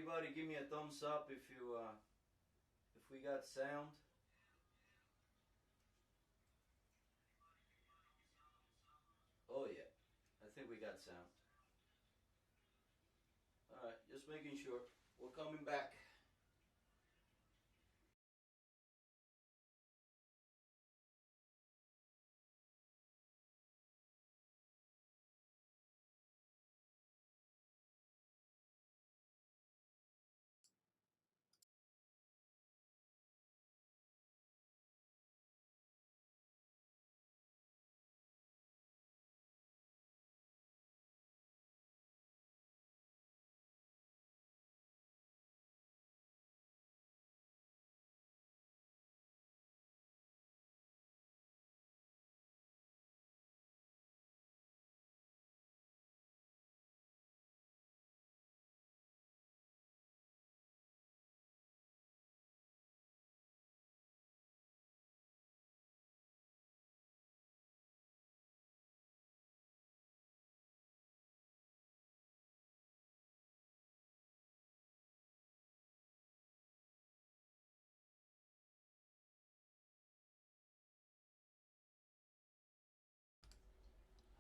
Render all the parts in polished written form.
Everybody give me a thumbs up if you if we got sound. Oh yeah, I think we got sound. All right, just making sure. We're coming back.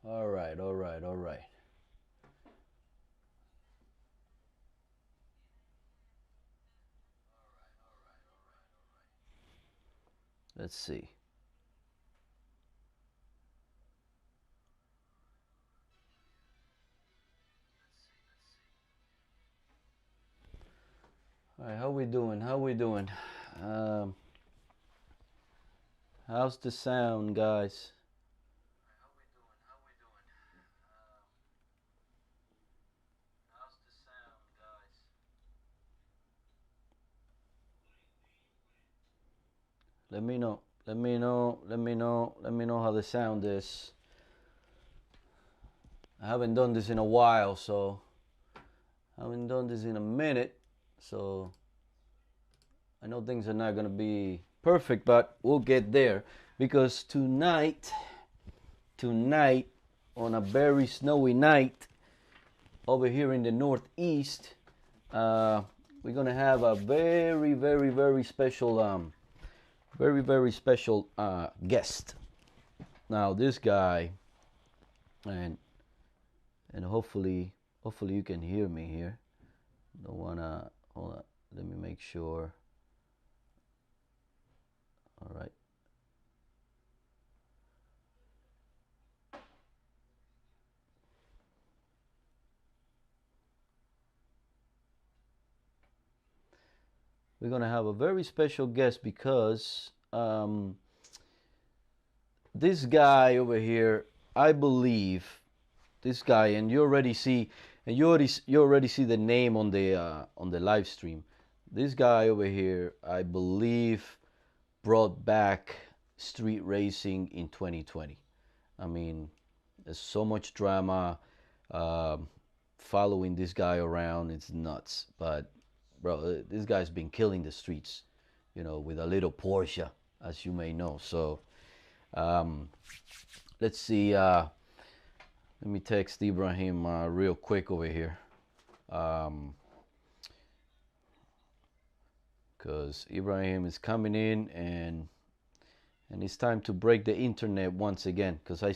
All right, all right, all right. Let's see. All right, how we doing? How we doing? Um, how's the sound, guys? Let me know. Let me know. Let me know. Let me know how the sound is. I haven't done this in a while, so I haven't done this in a minute, so I know things are not gonna be perfect, but we'll get there because tonight on a very snowy night over here in the northeast, we're gonna have a very special guest. Now this guy, and hopefully you can hear me here. Don't wanna hold on. Let me make sure. All right. We're gonna have a very special guest because this guy over here, I believe, this guy, and you already see the name on the live stream. This guy over here, I believe, brought back street racing in 2020. I mean, there's so much drama following this guy around. It's nuts. But bro, this guy's been killing the streets, with a little Porsche, as you may know. So um, let's see. Let me text Ibrahim real quick over here. Because Ibrahim is coming in, and it's time to break the internet once again. Because I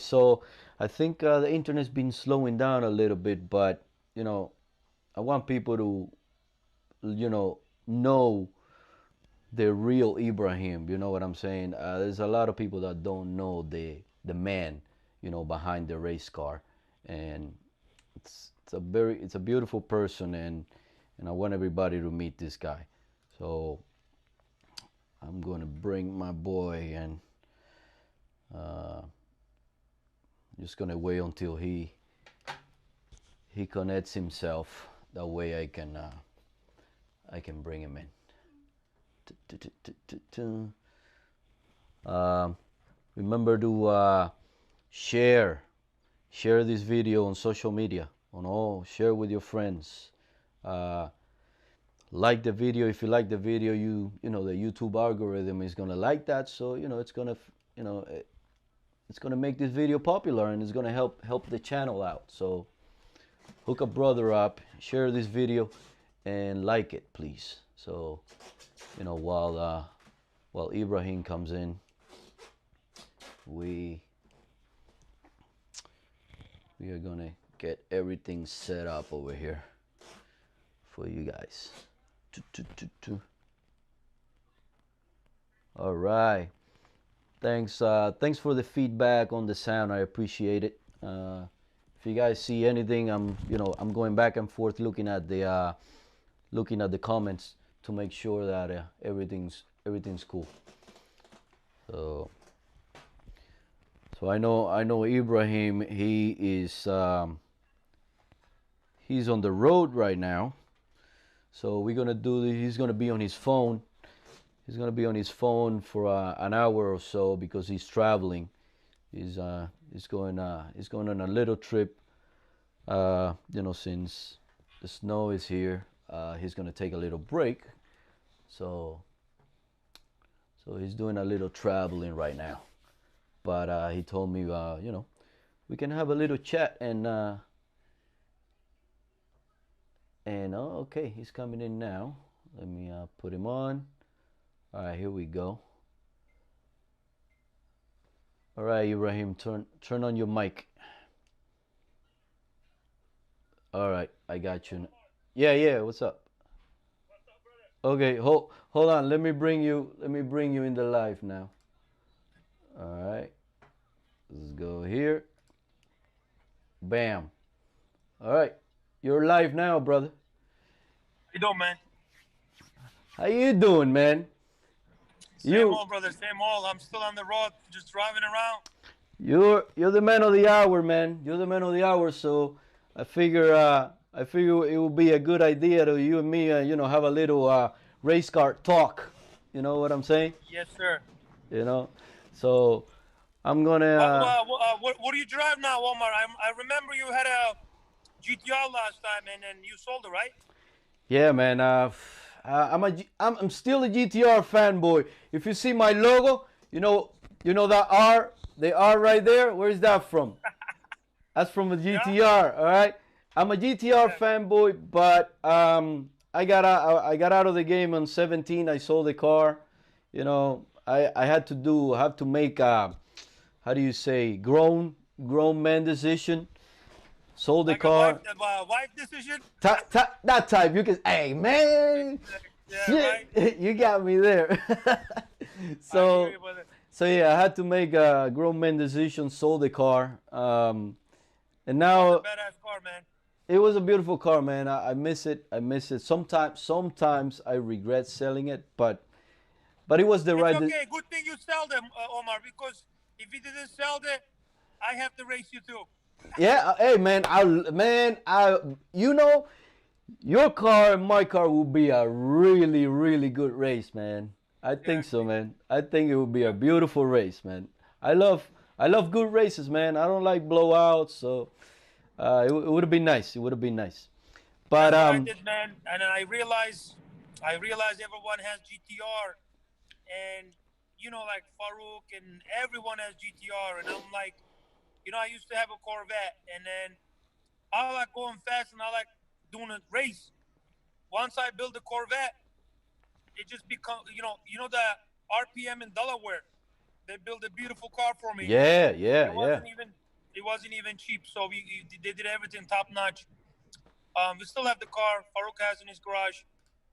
think the internet's been slowing down a little bit, but I want people to know the real Ibrahim. You know what I'm saying? There's a lot of people that don't know the man, behind the race car, and it's a beautiful person, and I want everybody to meet this guy. So I'm going to bring my boy, and just going to wait until he connects himself. That way I can bring him in. Remember to share this video on social media, share with your friends. Like the video. If you like the video, the YouTube algorithm is gonna like that, so it's gonna make this video popular, and it's gonna help the channel out. So hook a brother up, share this video, and like it, please. So, you know, while Ibrahim comes in, we are gonna get everything set up over here for you guys. All right. Thanks for the feedback on the sound. I appreciate it. If you guys see anything, I'm going back and forth looking at the comments to make sure that everything's cool. So I know Ibrahim. He's on the road right now. So we're gonna do. He's gonna be on his phone. He's gonna be on his phone for an hour or so because he's traveling. He's going on a little trip. Since the snow is here, he's gonna take a little break. So he's doing a little traveling right now. But he told me, we can have a little chat and oh, okay, he's coming in now. Let me put him on. All right, here we go. All right, Ibrahim, turn on your mic. All right, I got you. Yeah. What's up? What's up, brother? Okay, hold on. Let me bring you in the live now. All right, let's go here. Bam. All right, you're live now, brother. How you doing, man? How you doing, man? Same old, brother. Same old. I'm still on the road, just driving around. You're the man of the hour, man. You're the man of the hour. So I figure it would be a good idea to you and me, have a little race car talk. You know what I'm saying? Yes, sir. So I'm gonna. What do you drive now, Omar? I remember you had a GTR last time, and then you sold it, right? Yeah, man. I'm still a GTR fanboy. If you see my logo, you know that R, the R right there. Where is that from? That's from a GTR. Yeah. All right. I'm a GTR fanboy, but I got out of the game on 17. I sold the car. I had to make a, how do you say, grown man decision. Sold the Like car. a wife decision? That type. You can, hey man, Yeah, shit, right. you got me there. I hear you, brother. So yeah, I had to make a grown man decision. Sold the car, and That's now a badass car, man. it was a beautiful car, man. I miss it. I miss it. Sometimes I regret selling it, but it was the It's right. okay. Good thing you sell them, Omar, because if you didn't sell them, I have to race you too. Yeah, hey man, your car and my car will be a really, really good race, man. I think so, Exactly. man. I think it will be a Yeah. beautiful race, man. I love good races, man. I don't like blowouts, so it would have been nice. It would have been nice. But That's what I did, man. And I realized everyone has GTR, and like Farouk and everyone has GTR, and I'm like, I used to have a Corvette, and then I like going fast, and I like doing a race. Once I build a Corvette, it just become, the RPM in Delaware. They built a beautiful car for me. yeah, It yeah, yeah. wasn't even, it wasn't even cheap. So they did everything top notch. We still have the car Farouk has in his garage.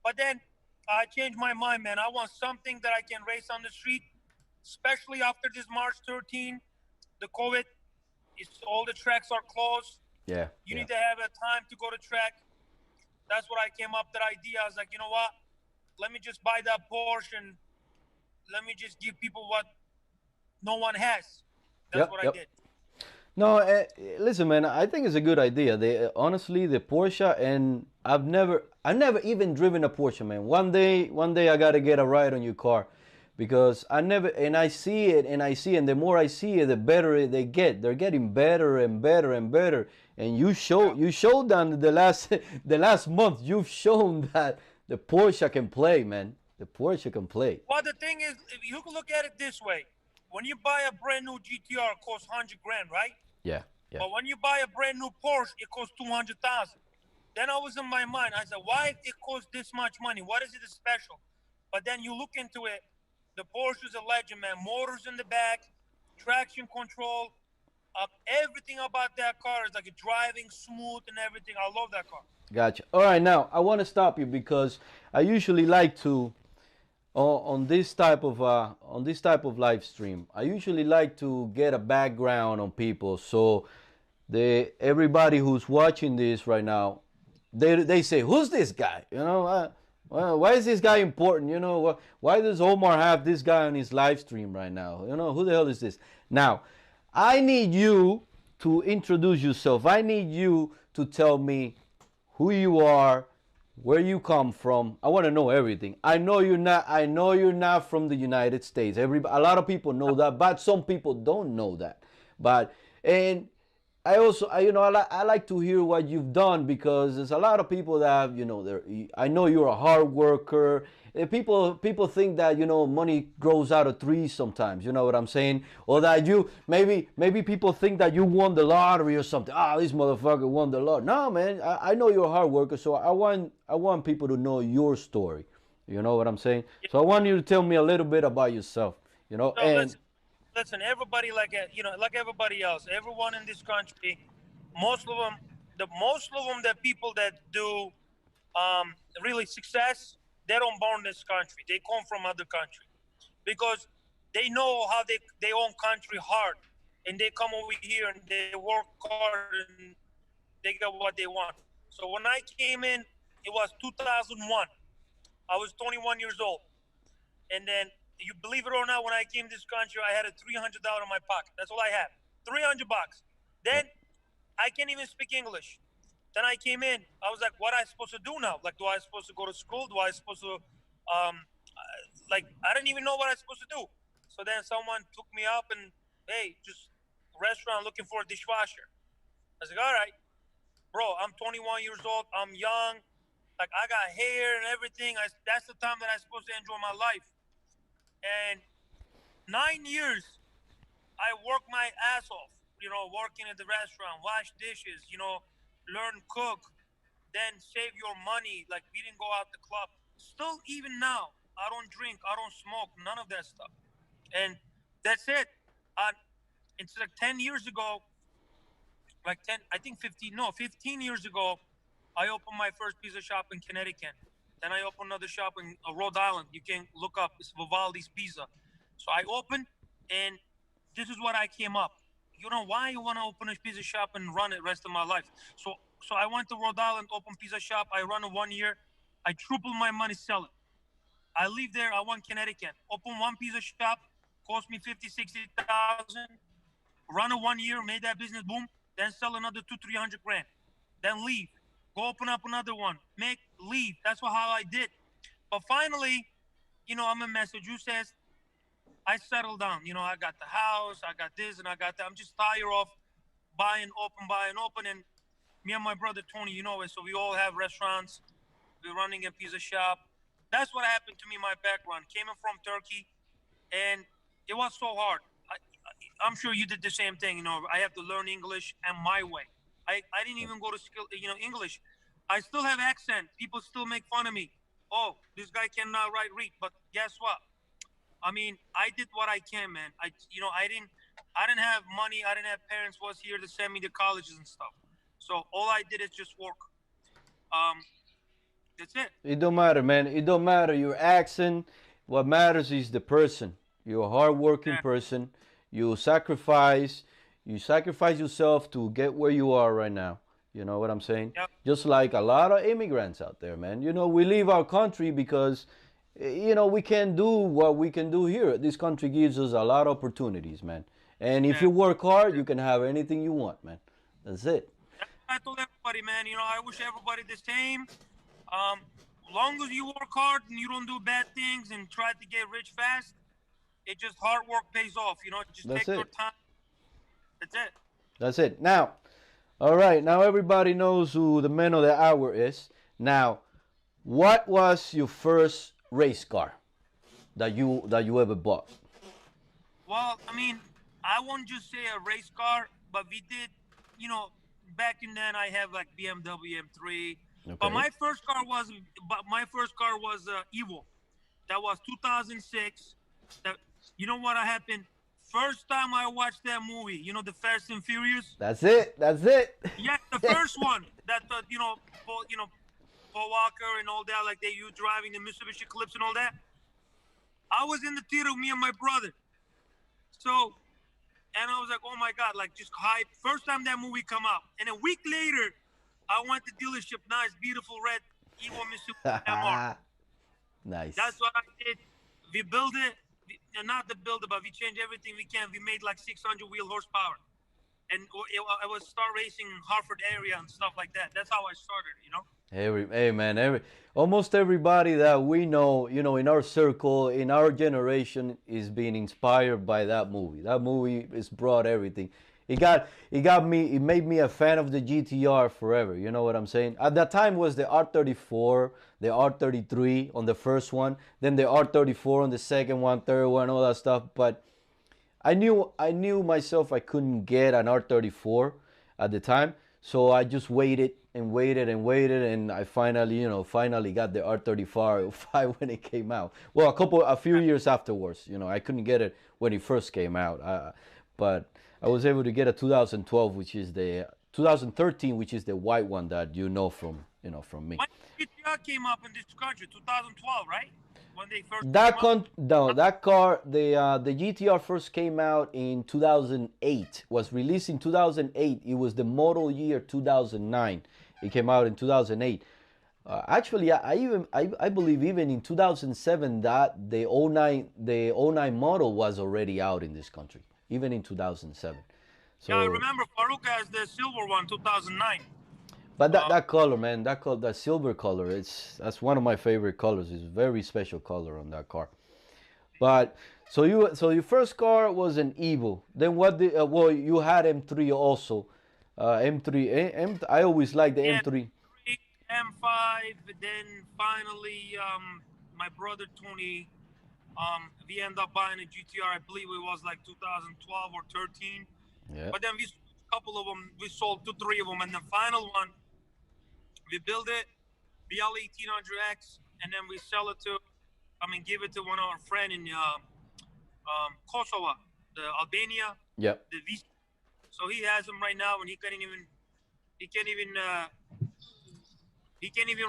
But then I changed my mind, man. I want something that I can race on the street, especially after this March 13, the COVID. All the tracks are closed. Yeah, You yeah. need to have a time to go to track. That's what I came up with that idea. I was like, you know what? Let me just buy that Porsche and let me just give people what no one has. That's Yep, what I yep. did. No, listen, man. I think it's a good idea. Honestly, the Porsche, and I never even driven a Porsche, man. One day I gotta get a ride on your car, because I never, and I see it, and the more I see it, the better they get. They're getting better and better and better. And Yeah. you showed that the last the last month. You've shown that the Porsche can play, man. The Porsche can play. Well, the thing is, if you look at it this way, when you buy a brand new GTR, it costs 100 grand, right? Yeah, yeah, But when you buy a brand new Porsche, it costs 200,000. Then I was in my mind. I said, why it costs this much money? What is it special? But then you look into it. The Porsche is a legend, man. Motors in the back, traction control, everything about that car is like driving smooth and everything. I love that car. Gotcha. All right, now I want to stop you because I usually like to on this type of live stream. I usually like to get a background on people, so the everybody who's watching this right now, they say, who's this guy? Well, why is this guy important? Why does Omar have this guy on his live stream right now? Who the hell is this? Now, I need you to introduce yourself. I need you to tell me who you are, where you come from. I want to know everything. I know you're not. I know you're not from the United States. A lot of people know that, but some people don't know that. But and I also, I like to hear what you've done because there's a lot of people that I know you're a hard worker. People think that money grows out of trees sometimes. You know what I'm saying? Or that you maybe people think that you won the lottery or something. Ah, this motherfucker won the lottery. No, man, I know you're a hard worker, so I want people to know your story. You know what I'm saying? So I want you to tell me a little bit about yourself. So And listen, everybody like everybody else, everyone in this country, most of them, the people that do really success, they don't born in this country. They come from other country because they know how they own country hard, and they come over here and they work hard and they get what they want. So when I came in, it was 2001. I was 21 years old. And then, you believe it or not, when I came to this country, I had a $300 in my pocket. That's all I had. $300. Then I can't even speak English. Then I came in. I was like, what am I supposed to do now? Like, do I supposed to go to school? Do I supposed to, I didn't even know what I was supposed to do. So then someone took me up and, hey, just restaurant looking for a dishwasher. I was like, all right, bro, I'm 21 years old. I'm young. Like, I got hair and everything. That's the time that I'm supposed to enjoy my life. And 9 years, I worked my ass off, working at the restaurant, wash dishes, learn cook, then save your money. Like, we didn't go out the club. Still, even now, I don't drink, I don't smoke, none of that stuff. And that's it. Uh, it's like 10 years ago, like 10, I think 15, no, 15 years ago, I opened my first pizza shop in Connecticut. Then I opened another shop in Rhode Island. You can look up, it's Vivaldi's Pizza. So I opened, and this is what I came up. Why you want to open a pizza shop and run it rest of my life? So I went to Rhode Island, open pizza shop. I run it 1 year. I tripled my money, sell it. I leave there. I went Connecticut, open one pizza shop, cost me 50, 60,000. Run it 1 year, made that business boom. Then sell another 200, 300 grand. Then leave. Go open up another one. Leave. That's how I did. But finally, I'm in Massachusetts. I settled down. I got the house, I got this, and I got that. I'm just tired of buying open. And me and my brother Tony, it. So we all have restaurants. We're running a pizza shop. That's what happened to me. My background came in from Turkey, and it was so hard. I'm sure you did the same thing. I have to learn English and my way. I didn't even go to school, English. I still have accent. People still make fun of me. Oh, this guy cannot write, read. But guess what? I mean, I did what I can, man. I didn't have money. I didn't have parents was here to send me to colleges and stuff. So all I did is just work. Um, that's it. it don't matter, man. It don't matter your accent. What matters is the person. You're a hardworking Yeah. person. You sacrifice. You sacrifice yourself to get where you are right now. You know what I'm saying? Yep. Just like a lot of immigrants out there, man. We leave our country because, we can't do what we can do here. This country gives us a lot of opportunities, man. And if Yeah. you work hard, you can have anything you want, man. That's it. I told everybody, man. I wish everybody the same. Long as you work hard and you don't do bad things and try to get rich fast, it just hard work pays off. Just That's take your it. time. That's it. That's it. Now, all right. Now everybody knows who the man of the hour is. Now, what was your first race car that you ever bought? Well, I mean, I won't just say a race car, but we did, you know, back in then I have like BMW M3. But Okay. my first car was Evo. That was 2006. That you know what happened? First time I watched that movie, you know, the Fast and Furious. That's it. That's it. Yeah, the first one that Paul Walker and all that, like you driving the Mitsubishi Eclipse and all that. I was in the theater with me and my brother. So, and I was like, oh my god, like just hype. First time that movie come out, and a week later, I went to dealership, nice, beautiful red Evo Mitsubishi MR. That's Nice. what I did. We built it, not the build it, but we changed everything we can. We made like 600 wheel horsepower, and I was start racing in Hartford area and stuff like that. That's how I started, you know. Hey man, almost everybody that we know, in our circle, in our generation, is being inspired by that movie. That movie has brought everything. It made me a fan of the GTR forever. You know what I'm saying? At that time was the R34, the R33 on the first one, then the R34 on the second one, third one, all that stuff. But I knew myself I couldn't get an R34 at the time, so I just waited and waited and waited, and I finally got the R35 when it came out. Well, a few years afterwards. I couldn't get it when it first came out, but I was able to get a 2012, which is the 2013, which is the white one that from me. When GTA came up in this country, 2012, right? When they first came That up. con no, that car, the GTR first came out in 2008. Was released in 2008. It was the model year 2009. It came out in 2008. Actually, I believe even in 2007 that the '09 model was already out in this country. Even in 2007. Yeah, I So, remember Farouk has the silver one, 2009. but that Uh, that color, man, that silver color, that's one of my favorite colors. It's a very special color on that car. But so your first car was an Evo. Then what? Well, you had M3 also. M3. I always liked the yeah, M3. M3, M5. Then finally, my brother Tony, we ended up buying a GTR. I believe it was like 2012 or 13. Yeah. But then we sold a couple of them. We sold two, three of them, and the final one we build it, BL 1800X, and then we sell it to, give it to one of our friend in Kosovo, the Albania, Yep. the V. So he has them right now, and he can't even, he can't even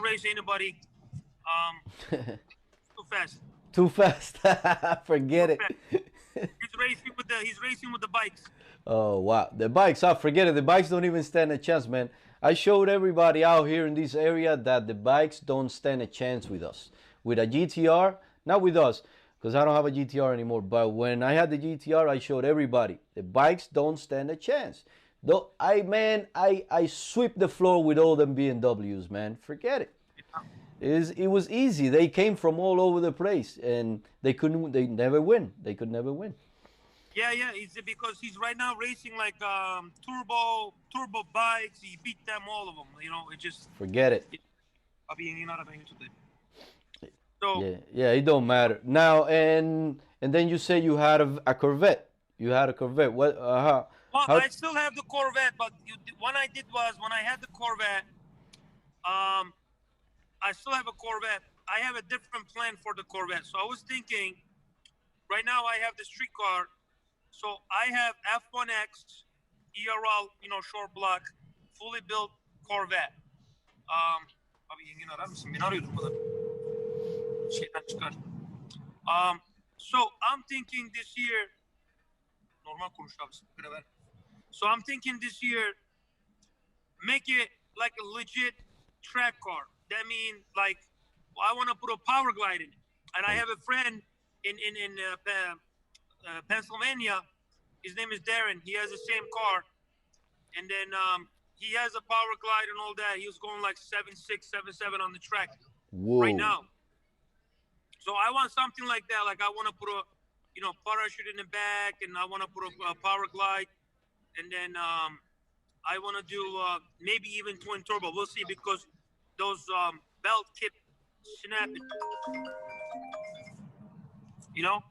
race anybody too fast. Too fast. Forget Too fast. it. He's racing with the bikes. Oh wow, the bikes! Forget it. The bikes don't even stand a chance, man. I showed everybody out here in this area that the bikes don't stand a chance with us. With a GTR, not with us, because I don't have a GTR anymore. But when I had the GTR, I showed everybody the bikes don't stand a chance. Though I sweep the floor with all them BMWs, man. Forget it. It was easy. They came from all over the place, and they couldn't. They never win. They could never win. Yeah, yeah. It's because he's right now racing like turbo bikes. He beat them all of them. You know, it just. Forget it. So Yeah. It don't matter now. And then you say you had a Corvette. You had a Corvette. What? well, How? I still have the Corvette, but what I did was when I had the Corvette, um, I still have a Corvette. I have a different plan for the Corvette. So I was thinking, right now I have the street car. So I have F1X, ERL, short block, fully built Corvette. Abi yengin arar mısın? Beni arıyordum bu da. Şeyden çıkar. So I'm thinking this year, normal konuş abi. So I'm thinking this year, make it like a legit track car. That means like I want to put a power glide in it. And I have a friend in Pennsylvania. His name is Darren. He has the same car, and then he has a power glide and all that. He was going like 7.6, 7.7 on the track right Whoa. now. So I want something like that. Like I want to put a, parachute in the back, and I want to put a power glide, and then I want to do maybe even twin turbo. We'll see because those belt keep snapping. You know?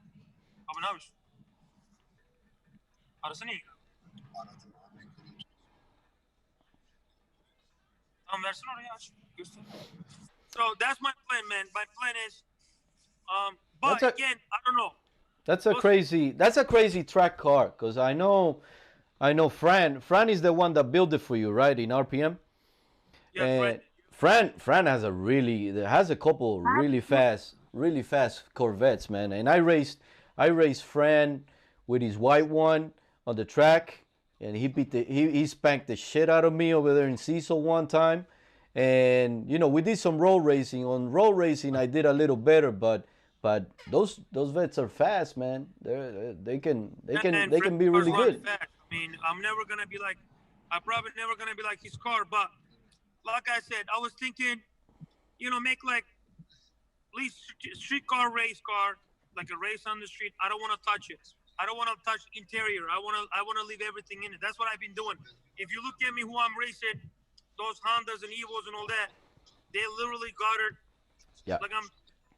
Abi ne yapıyorsun? Arasana iyi. Versin oraya aç. Göster. So that's my plan, man. My plan is, but That's a again, I don't know. We'll see. that's a crazy track car because I know Fran is the one that built it for you, right, in RPM. Yeah, friend. And Fran has a couple really fast Corvettes, man. And I raced Fran with his white one on the track, and he spanked the shit out of me over there in Cecil one time. And we did some road racing. On road racing, I did a little better, but those vets are fast, man. They can they Yeah, can man, they Fred can be cars really run good. fast. I mean, I'm probably never gonna be like his car. But like I said, I was thinking, make like at least street car, race car, like a race on the street. I don't want to touch it. I don't want to touch interior. I want to leave everything in it. That's what I've been doing. If you look at me, who I'm racing, those Hondas and Evos and all that, they literally got it Yeah. like I'm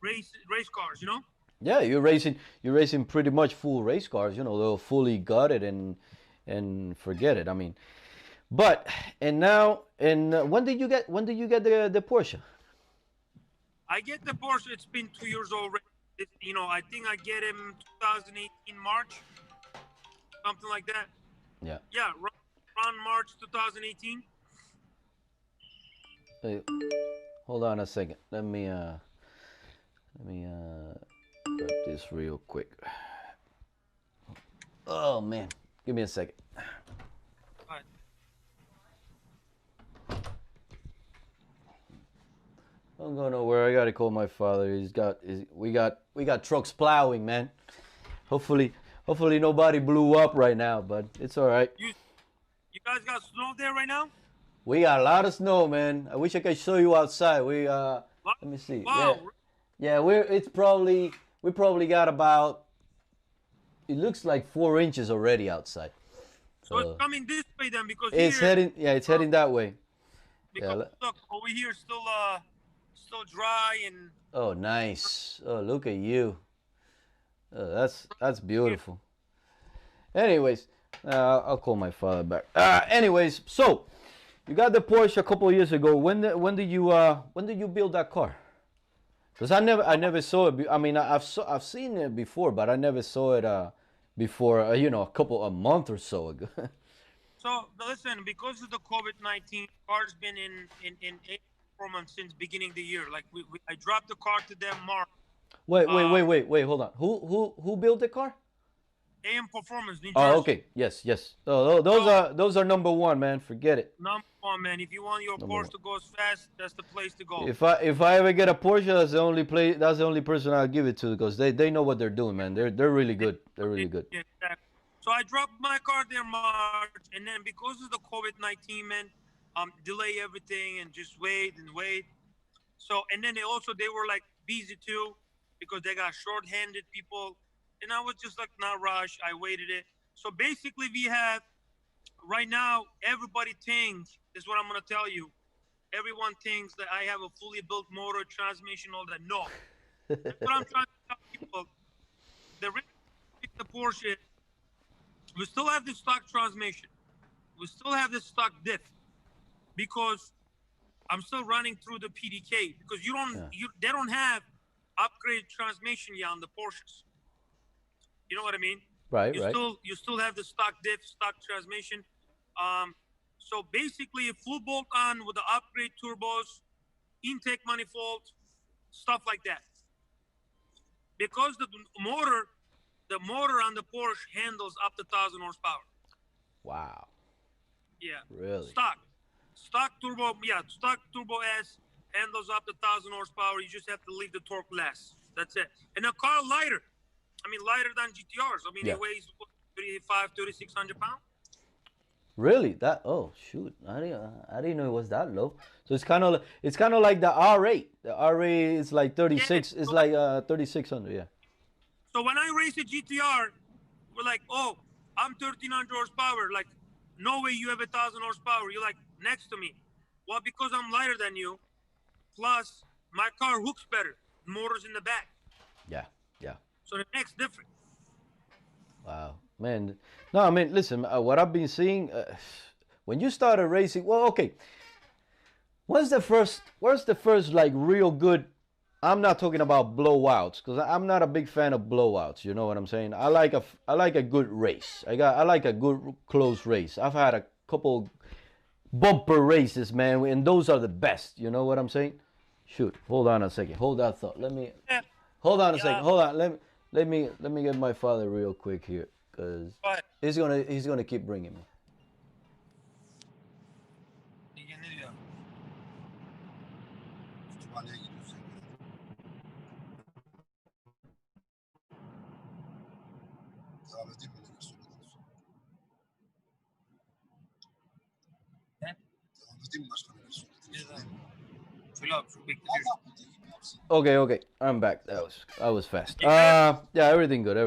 race cars. Yeah, you're racing pretty much full race cars. They'll fully gut it and forget it. I mean, but and now and when did you get the Porsche? I get the Porsche. It's been 2 years already. I think I get him 2018 March, something like that. Yeah. Yeah, around March 2018. Hey, hold on a second. Let me grab this real quick. Oh man, give me a second. But I'm going nowhere. I gotta call my father. We got trucks plowing, man. Hopefully nobody blew up right now, but it's all right. you guys got snow there right now? We got a lot of snow, man. I wish I could show you outside. Wow. Let me see. Yeah, Wow. yeah. We probably got about. It looks like 4 inches already outside. So it's So coming this way then, because it's here, heading. Yeah, it's heading that way. Yeah. because look over here, still dry and Oh, nice. Oh, look at you. Oh, that's here. beautiful. Anyways, I'll call my father back. Anyways, so you got the Porsche a couple of years ago. When did you build that car? Because I never saw it. I mean, I've seen it before, but I never saw it before. A month or so ago. So listen, because of the COVID-19, car's been in 8 4 months since beginning of the year. Like I dropped the car to them March. Wait, wait, Uh, wait, wait, wait. Hold on. Who built the car? AM Performance, New Oh, Jersey. okay. Yes, yes. Oh, those So are those are number one, man. Forget it. number one, man. If you want your Number Porsche one. to go as fast, that's the place to go. If I ever get a Porsche, that's the only person I'll give it to because they know what they're doing, man. They're really good. They're really good. Yeah, exactly. So I dropped my car there March, and then because of the COVID-19, man, delay everything and just wait and wait. So and then they were like busy too, because they got short-handed people, and I was just like not rush. I waited it. So basically, we have right now everybody thinks this is what I'm gonna tell you. Everyone thinks that I have a fully built motor, transmission, all that. No, that's what I'm trying to tell people. The reason I picked the Porsche, we still have the stock transmission. We still have the stock diff, because I'm still running through the PDK, because Yeah. they don't have upgrade transmission yet on the Porsches. You know what I mean? Right. You Right. still have the stock diff, stock transmission. Um, so basically, a full bolt on with the upgrade turbos, intake manifold, stuff like that. Because the motor on the Porsche handles up to 1,000 horsepower. Wow. Yeah, Really? stock turbo. Yeah, stock turbo S handles up to 1,000 horsepower. You just have to leave the torque less. That's it. And a car lighter. I mean, lighter than GTRs. I mean, Yeah. it weighs 3,600 pounds. Really? Oh shoot! I didn't know it was that low. So it's kind of like the R8. The R8 is like Yeah. 36. It's like 3600. Yeah. So when I race a GTR, we're like, oh, I'm 1,300 horsepower. Like, no way you have 1,000 horsepower. You're like next to me. Well, because I'm lighter than you, plus my car hooks better. Motor's in the back. Yeah. Yeah. So the next different. Wow, man. No, I mean, listen. What I've been seeing when you started racing. Well, okay. What's the first like real good? I'm not talking about blowouts because I'm not a big fan of blowouts. You know what I'm saying? I like a good race. I like a good close race. I've had a couple bumper races, man, and those are the best. You know what I'm saying? Shoot, hold on a second. Hold that thought. Let me Yeah, hold on a second. yeah. Hold on. Let me get my father real quick here because But he's gonna keep bringing me. ne diyor? Kütüphaneye gidiyorsun. Devam edeyim mi? Neler söylediniz? Ne? Devam edeyim mi? Başka neler söylediniz? Ceza. Söyleyeyim mi? Söyle abi çok bekliyorum. Allah bildiği gibi yapsın. Okay, I'm back. That was fast. Yeah. Yeah, everything good.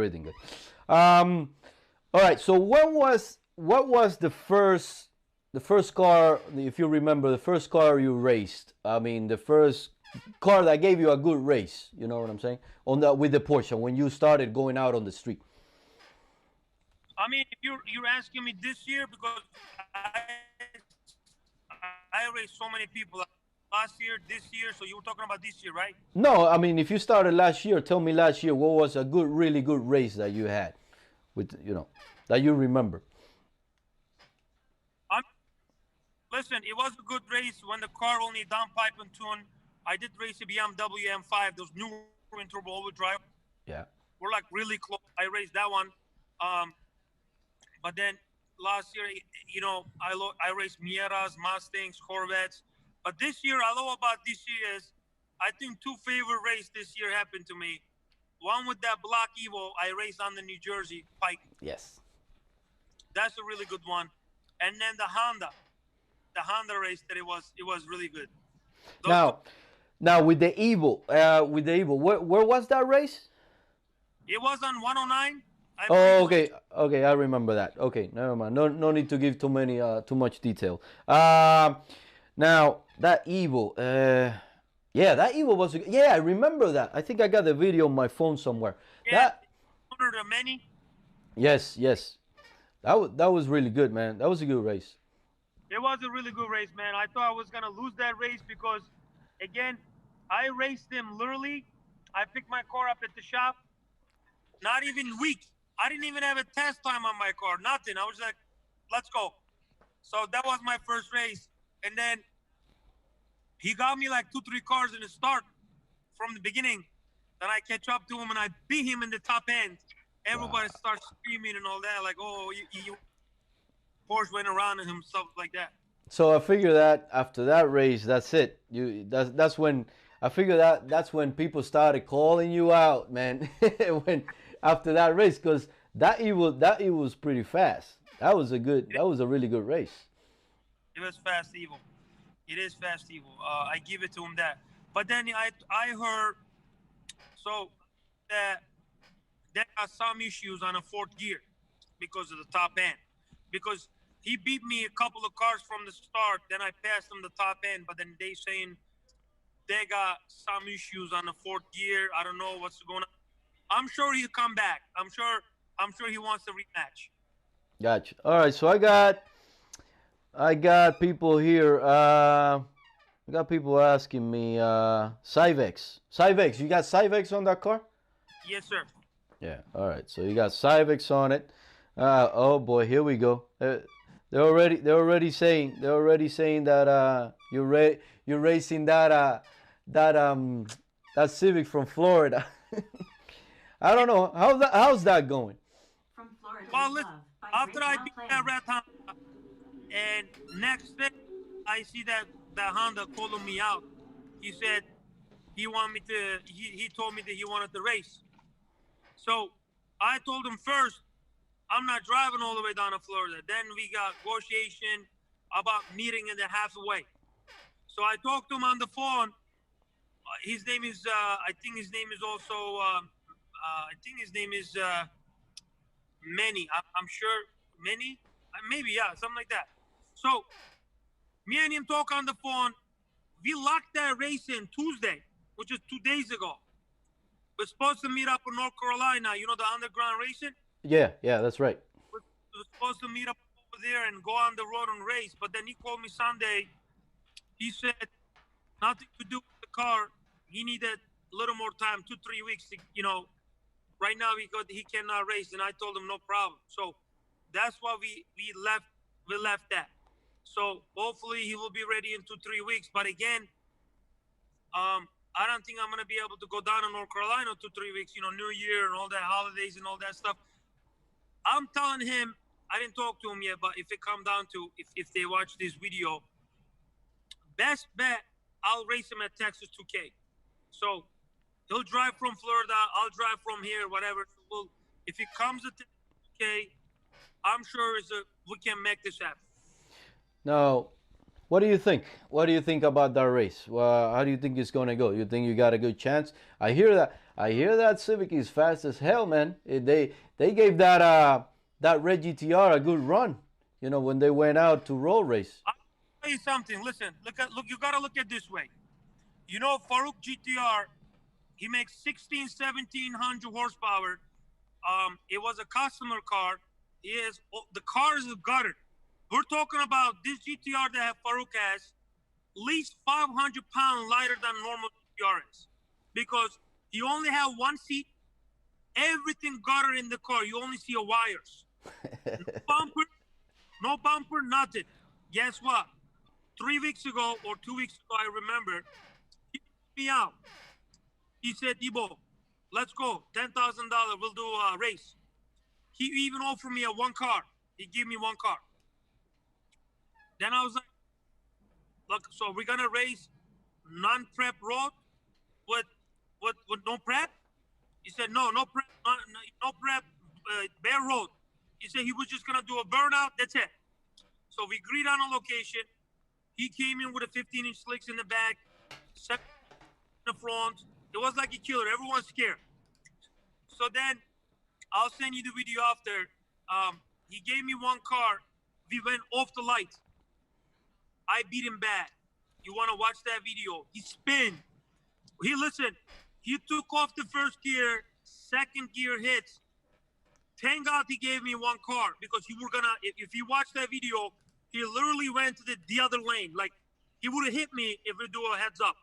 All right. So what was the first car, if you remember, the first car you raced? I mean, the first car that gave you a good race. You know what I'm saying? On that with the Porsche when you started going out on the street. I mean, if you're asking me this year because I raced so many people last year, this year. So you were talking about this year, right? No, I mean, if you started last year, tell me last year what was a good, really good race that you had, with that you remember. Listen, it was a good race when the car only downpipe and tune. I did race a BMW M5, those new in turbo all-wheel drive. Yeah. We're like really close. I raced that one. But then last year, I raced Mieras, Mustangs, Corvettes. But this year, I know about this year is, I think two favorite race this year happened to me. One with that Black Evo I raced on the New Jersey Pike. Yes. That's a really good one. And then the Honda race that it was really good. Now with the Evo, where was that race? It was on 109. Oh, okay, I remember that. Okay, never mind. No need to give too much detail. Now that Evo, yeah, that Evo was. Yeah, I remember that. I think I got the video on my phone somewhere. Yeah, one of the many. Yes. That was really good, man. That was a good race. It was a really good race, man. I thought I was gonna lose that race because, again, I raced him literally. I picked my car up at the shop. Not even weeks. I didn't even have a test time on my car. Nothing. I was like, let's go. So that was my first race. And then he got me like 2-3 cars in the start from the beginning. Then I catch up to him and I beat him in the top end. Everybody starts screaming and all that, like, oh, you Porsche went around and him, stuff like that. So I figure that after that race, that's it. That's when I figure that's when people started calling you out, man. When after that race, because that Evo was pretty fast. That was a really good race. It was fast Evo. It is fast Evo. I give it to him that. But then I heard so that there are some issues on a fourth gear because of the top end. Because he beat me a couple of cars from the start, then I passed him the top end, but then they saying they got some issues on the fourth gear. I don't know what's going on. I'm sure he'll come back. I'm sure he wants a rematch. Gotcha. All right, so I got people here. I got people asking me, Cyvex. You got Cyvex on that car? Yes, sir. Yeah. All right. So you got Cyvex on it. Oh boy, here we go. They're already saying that you're racing that Civic from Florida. I don't know how's that going. From Florida. Well, listen, after I beat that red Honda, and next day I see that Honda calling me out. He said he wanted me to. He told me that he wanted to race. So I told him first, I'm not driving all the way down to Florida. Then we got negotiation about meeting in the halfway. So I talked to him on the phone. His name is, I think his name is also, Manny. I'm sure Manny, maybe, yeah, something like that. So me and him talk on the phone. We locked that race in Tuesday, which is 2 days ago. We're supposed to meet up in North Carolina, you know, the underground racing. Yeah, that's right. We're supposed to meet up over there and go on the road and race. But then he called me Sunday. He said nothing to do with the car. He needed a little more time, 2-3 weeks to, right now he cannot race, and I told him no problem. So that's why we left that. So hopefully he will be ready in 2-3 weeks. But again, I don't think I'm gonna be able to go down to North Carolina 2-3 weeks. New Year and all that holidays and all that stuff. I'm telling him, I didn't talk to him yet, but if it come down to if they watch this video, best bet I'll race him at Texas 2K. So he'll drive from Florida, I'll drive from here, whatever. So if it comes to Texas 2K, I'm sure we can make this happen. Now, what do you think? What do you think about that race? Well, how do you think it's going to go? You think you got a good chance? I hear that. I hear that Civic is fast as hell, man. They gave that red GTR a good run. When they went out to roll race. I'll tell you something. Listen, look. You gotta look at this way. Farouk GTR, he makes 1,700 horsepower. It was a customer car. The car is gutted. We're talking about this GTR that Farouk has, at least 500 pounds lighter than normal GTR is, because you only have one seat. Everything gutted in the car. You only see wires. No bumper, nothing. Guess what? 3 weeks ago or 2 weeks ago, I remember, he took me out. He said, Ibo, let's go. $10,000, we'll do a race. He even offered me one car. He gave me one car. Then I was like, look, so we're going to race non-prep road with no prep? He said, no prep, no prep, bare road. He said he was just going to do a burnout. That's it. So we agreed on a location. He came in with a 15-inch slicks in the back, 7 in the front. It was like a killer. Everyone's scared. So then I'll send you the video after. He gave me one car. We went off the light. I beat him bad. You want to watch that video? He spin. He took off the first gear, second gear hits. Thank God he gave me one car, because if you watch that video, he literally went to the other lane. Like, he would have hit me if we do a heads up.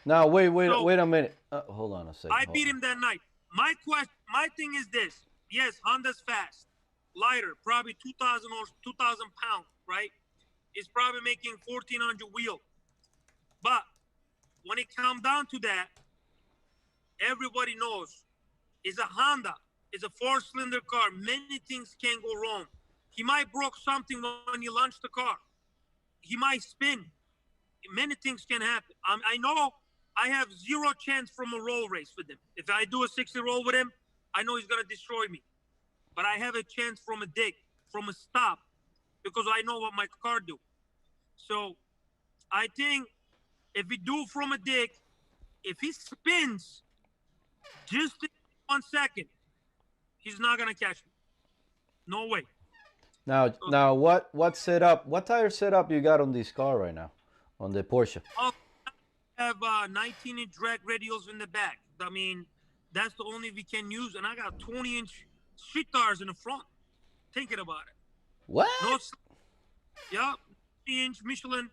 Now, wait a minute. Hold on a second. I beat him that night. My thing is this. Yes, Honda's fast. Lighter, probably 2,000 pounds, right? It's probably making 1,400 wheel. But when it comes down to that, everybody knows it's a Honda. It's a 4-cylinder car. Many things can go wrong. He might broke something when you launch the car. He might spin. Many things can happen. I know I have zero chance from a roll race with him. If I do a 60 roll with him, I know he's going to destroy me. But I have a chance from a dig, from a stop, because I know what my car do. So I think if we do from a dig, if he spins just in 1 second, he's not going to catch me. No way. Now, what tire setup you got on this car right now, on the Porsche? I have 19-inch drag radials in the back. I mean, that's the only we can use, and I got 20-inch street tires in the front. Thinking about it. What? No, yeah, 20-inch Michelin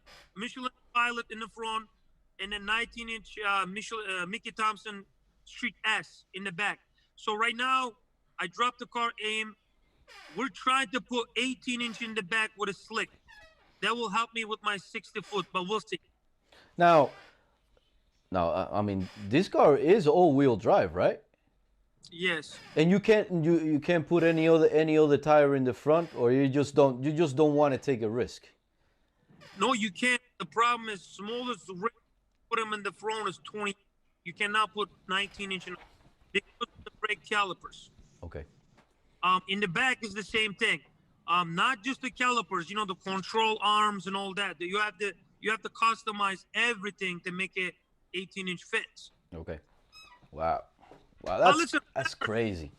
Pilot in the front, and then 19-inch Mickey Thompson Street S in the back. So right now, I dropped the car aim. We're trying to put 18-inch in the back with a slick. That will help me with my 60-foot, but we'll see. Now, I mean, this car is all-wheel drive, right? Yes. And you can't put any other tire in the front, or you just don't want to take a risk. No, you can't. The problem is, smallest rim put them in the front is 20. You cannot put 19-inch in. They put the brake calipers. Okay. In the back is the same thing. Not just the calipers, the control arms and all that. You have to customize everything to make it 18-inch fits. Okay. Wow, that's crazy.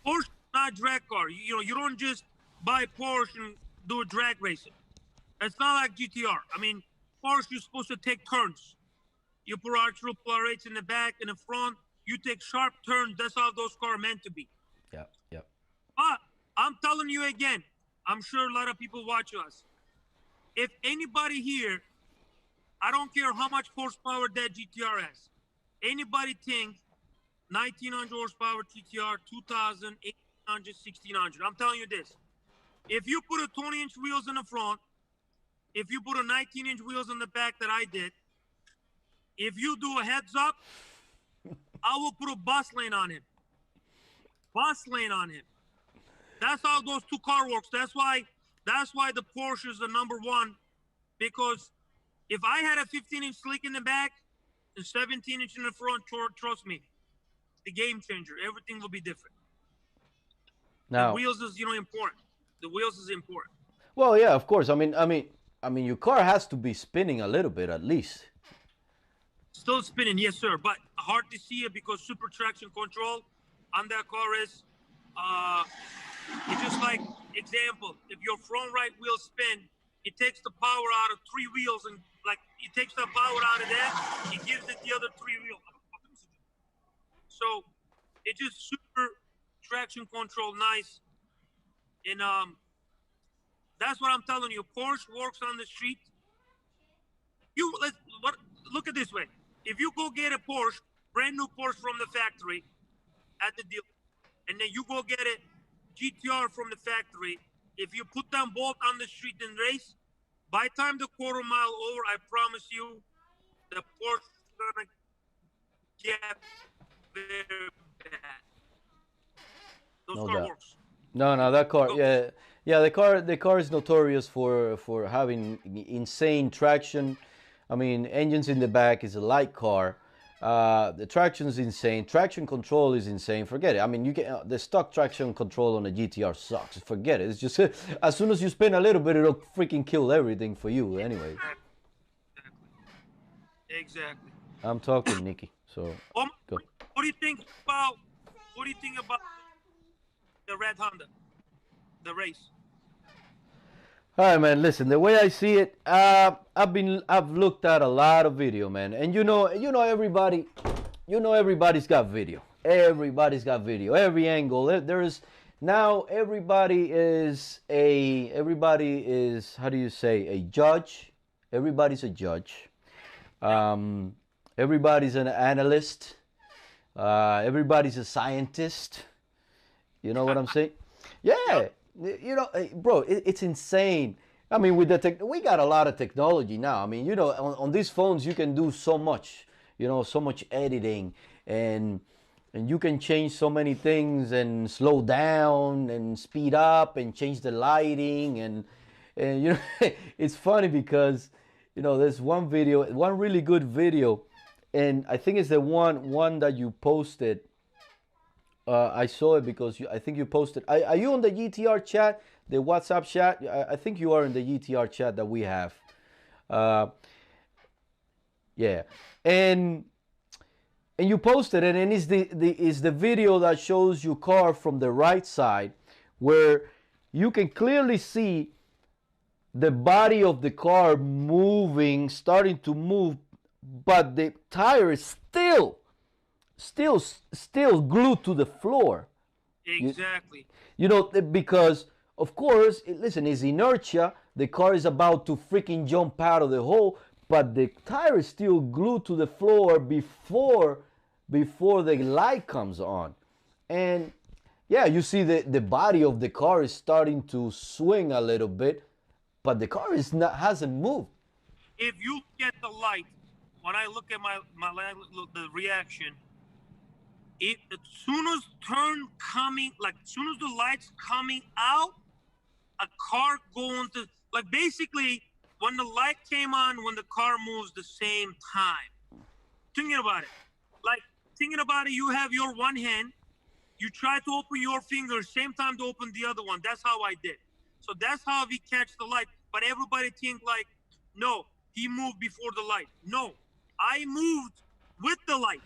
Porsche not drag car. You don't just buy Porsche and do a drag racing. It's not like GTR. I mean, Porsche, you're supposed to take turns. You put trlrace in the back and the front. You take sharp turns. That's how those cars are meant to be. Yep. But I'm telling you again, I'm sure a lot of people watch us. If anybody here, I don't care how much horsepower that GTR has. Anybody think 1900 horsepower GTR, 2000, 1800, 1600? I'm telling you this. If you put a 20-inch wheels in the front, if you put a 19-inch wheels in the back that I did, if you do a heads up, I will put a bus lane on him. Bus lane on him. That's how those two car works. That's why the Porsche is the number one. Because if I had a 15-inch slick in the back and 17-inch in the front, trust me, the game changer. Everything will be different. The Now, wheels is important. The wheels is important. well, yeah, of course. I mean, your car has to be spinning a little bit at least. Still spinning, yes, sir, but hard to see it because super traction control on that car is, it's just like, example, if your front right wheel spin, it takes the power out of three wheels and like, it takes the power out of that, it gives it the other three wheels. So, it's just super traction control, nice. And that's what I'm telling you. Porsche works on the street. Look at this way. If you go get a Porsche, brand new Porsche from the factory at the deal, and then you go get a GTR from the factory, if you put them both on the street and race, by the time the quarter mile over, I promise you, the Porsche is gonna get very bad. Those No car doubt. works. No, that car, Go. yeah, the car is notorious for having insane traction. I mean, engines in the back is a light car. The traction is insane. Traction control is insane. Forget it. I mean, you get the stock traction control on a GTR sucks. Forget it. It's just as soon as you spin a little bit, it'll freaking kill everything for you. Anyway, Exactly. I'm talking, Nikki. So go. What do you think about? What do you think about the red Honda, the race? All right, man. Listen, the way I see it, I've looked at a lot of video, man, and everybody's got video. Everybody's got video. Every angle. There is now. Everybody is how do you say, a judge? Everybody's a judge. Everybody's an analyst. Everybody's a scientist. You know what I'm saying? Yeah. Bro, it's insane. I mean, with we got a lot of technology now. I mean, on these phones you can do so much. So much editing, and you can change so many things and slow down and speed up and change the lighting and it's funny because there's one really good video, and I think it's the one that you posted. I saw it because I think you posted. Are you on the GTR chat, the WhatsApp chat? I think you are in the GTR chat that we have. Yeah, and you posted it, and it's the video that shows your car from the right side, where you can clearly see the body of the car starting to move, but the tire is still glued to the floor. Exactly. Because of course, listen, it's inertia. The car is about to freaking jump out of the hole, but the tire is still glued to the floor before the light comes on. And yeah, you see the body of the car is starting to swing a little bit, but the car hasn't moved. If you get the light, when I look at the reaction, as soon as soon as the light's coming out, a car going to, like, basically when the light came on, when the car moves the same time. Thinking about it, you have your one hand, you try to open your finger, same time to open the other one. That's how I did. So that's how we catch the light. But everybody think like, no, he moved before the light. No, I moved with the light.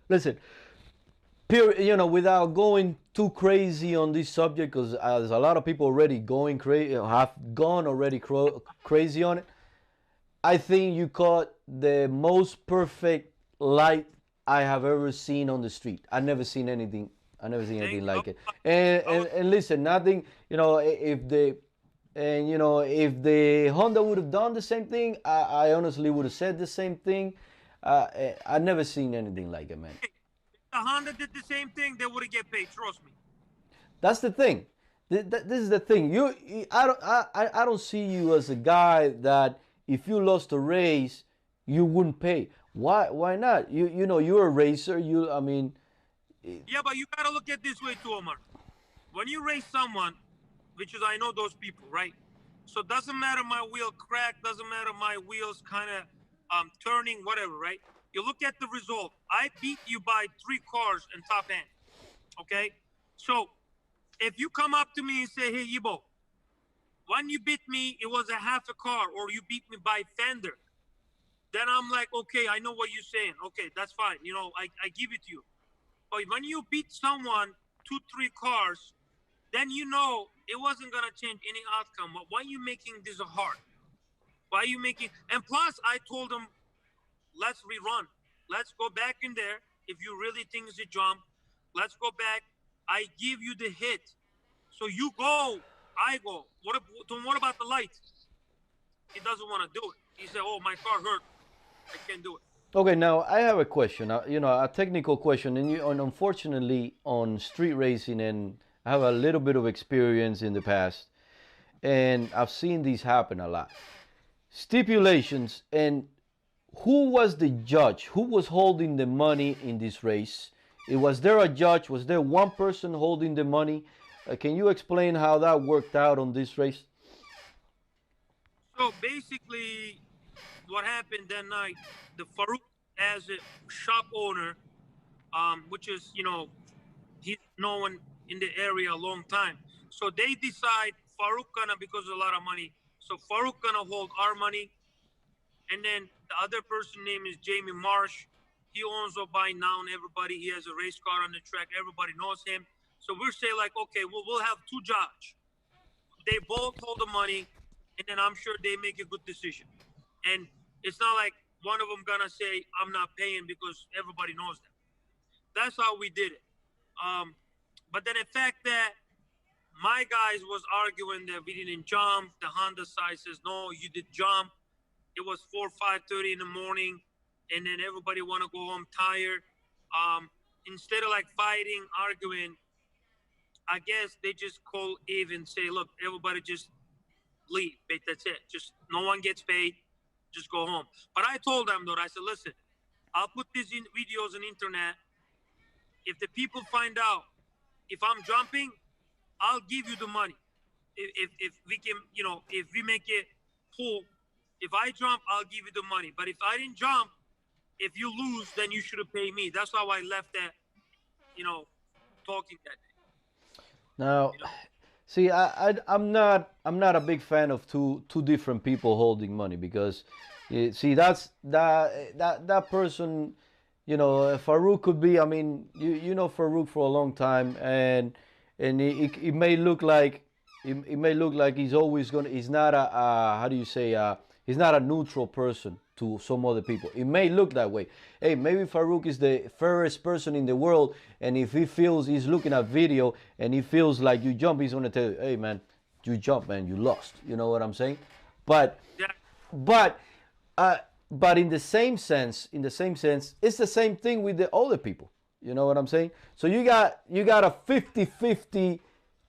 Listen, without going too crazy on this subject, because there's a lot of people already going crazy, have gone already crazy on it. I think you caught the most perfect light I have ever seen on the street. I've never seen anything like it. And listen, nothing. And you know, if the Honda would have done the same thing, I honestly would have said the same thing. I never seen anything like it, man. If the Honda did the same thing, they wouldn't get paid. Trust me. That's the thing. This is the thing. I don't see you as a guy that if you lost a race, you wouldn't pay. Why not? You know, you're a racer. I mean, Yeah, but you gotta look at this way too, Omar. When you race someone, which is I know those people, right? So doesn't matter my wheel crack, doesn't matter my wheels kind of turning, whatever, right? You look at the result. I beat you by 3 cars in top end. Okay? So if you come up to me and say, hey Ibo, when you beat me, it was a half a car, or you beat me by fender, then I'm like, okay, I know what you're saying. Okay, that's fine. You know, I give it to you. But when you beat someone 2, 3 cars, then you know it wasn't gonna change any outcome. Why are you making this hard? Why are you making? And plus, I told him, let's rerun. Let's go back in there. If you really think it's a jump, let's go back. I give you the hit. So you go, I go. What about the light? He doesn't want to do it. He said, oh, my car hurt. I can't do it. okay. Now I have a question. You know, a technical question, and unfortunately, on street racing, and I have a little bit of experience in the past, and I've seen these happen a lot. Stipulations, and who was the judge? Who was holding the money in this race? Was there a judge? Was there one person holding the money? Can you explain how that worked out on this race? So basically, what happened that night, the Farouk, as a shop owner, which is, he's known in the area a long time. So they decide Farouk gonna, because of a lot of money. So Farouk gonna hold our money, and then the other person name is Jamie Marsh. He owns or by now everybody. He has a race car on the track. Everybody knows him. So we're saying like, okay, well, we'll have two judges. They both hold the money, and then I'm sure they make a good decision. And it's not like one of them gonna say I'm not paying because everybody knows that. That's how we did it. But then the fact that my guys was arguing that we didn't jump, the Honda side says no, you did jump. It was 4, 5:30 in the morning, and then everybody want to go home tired. Instead of like fighting, arguing, I guess they just call even, say, look, everybody just leave. That's it. Just no one gets paid. Just go home. But I told them though, I said, listen, I'll put these videos on internet. If the people find out if I'm jumping, I'll give you the money. If we can, if we make it pool, if I jump, I'll give you the money. But if I didn't jump, if you lose, then you should have paid me. That's how I left that, you know, talking that day. Now, You know? see, I'm not a big fan of two different people holding money because, see, that person, you know, Farouk could be. I mean, you know Farouk for a long time, and it may look like it may look like he's always gonna. He's not how do you say, he's not a neutral person to some other people. It may look that way. Hey, maybe Farouk is the fairest person in the world, and if he feels he's looking at video and he feels like you jump, he's gonna tell you, hey man, you jump, man, you lost. You know what I'm saying? But Yeah. but uh, but in the same sense, it's the same thing with the older people. You know what I'm saying? So you got a 50-50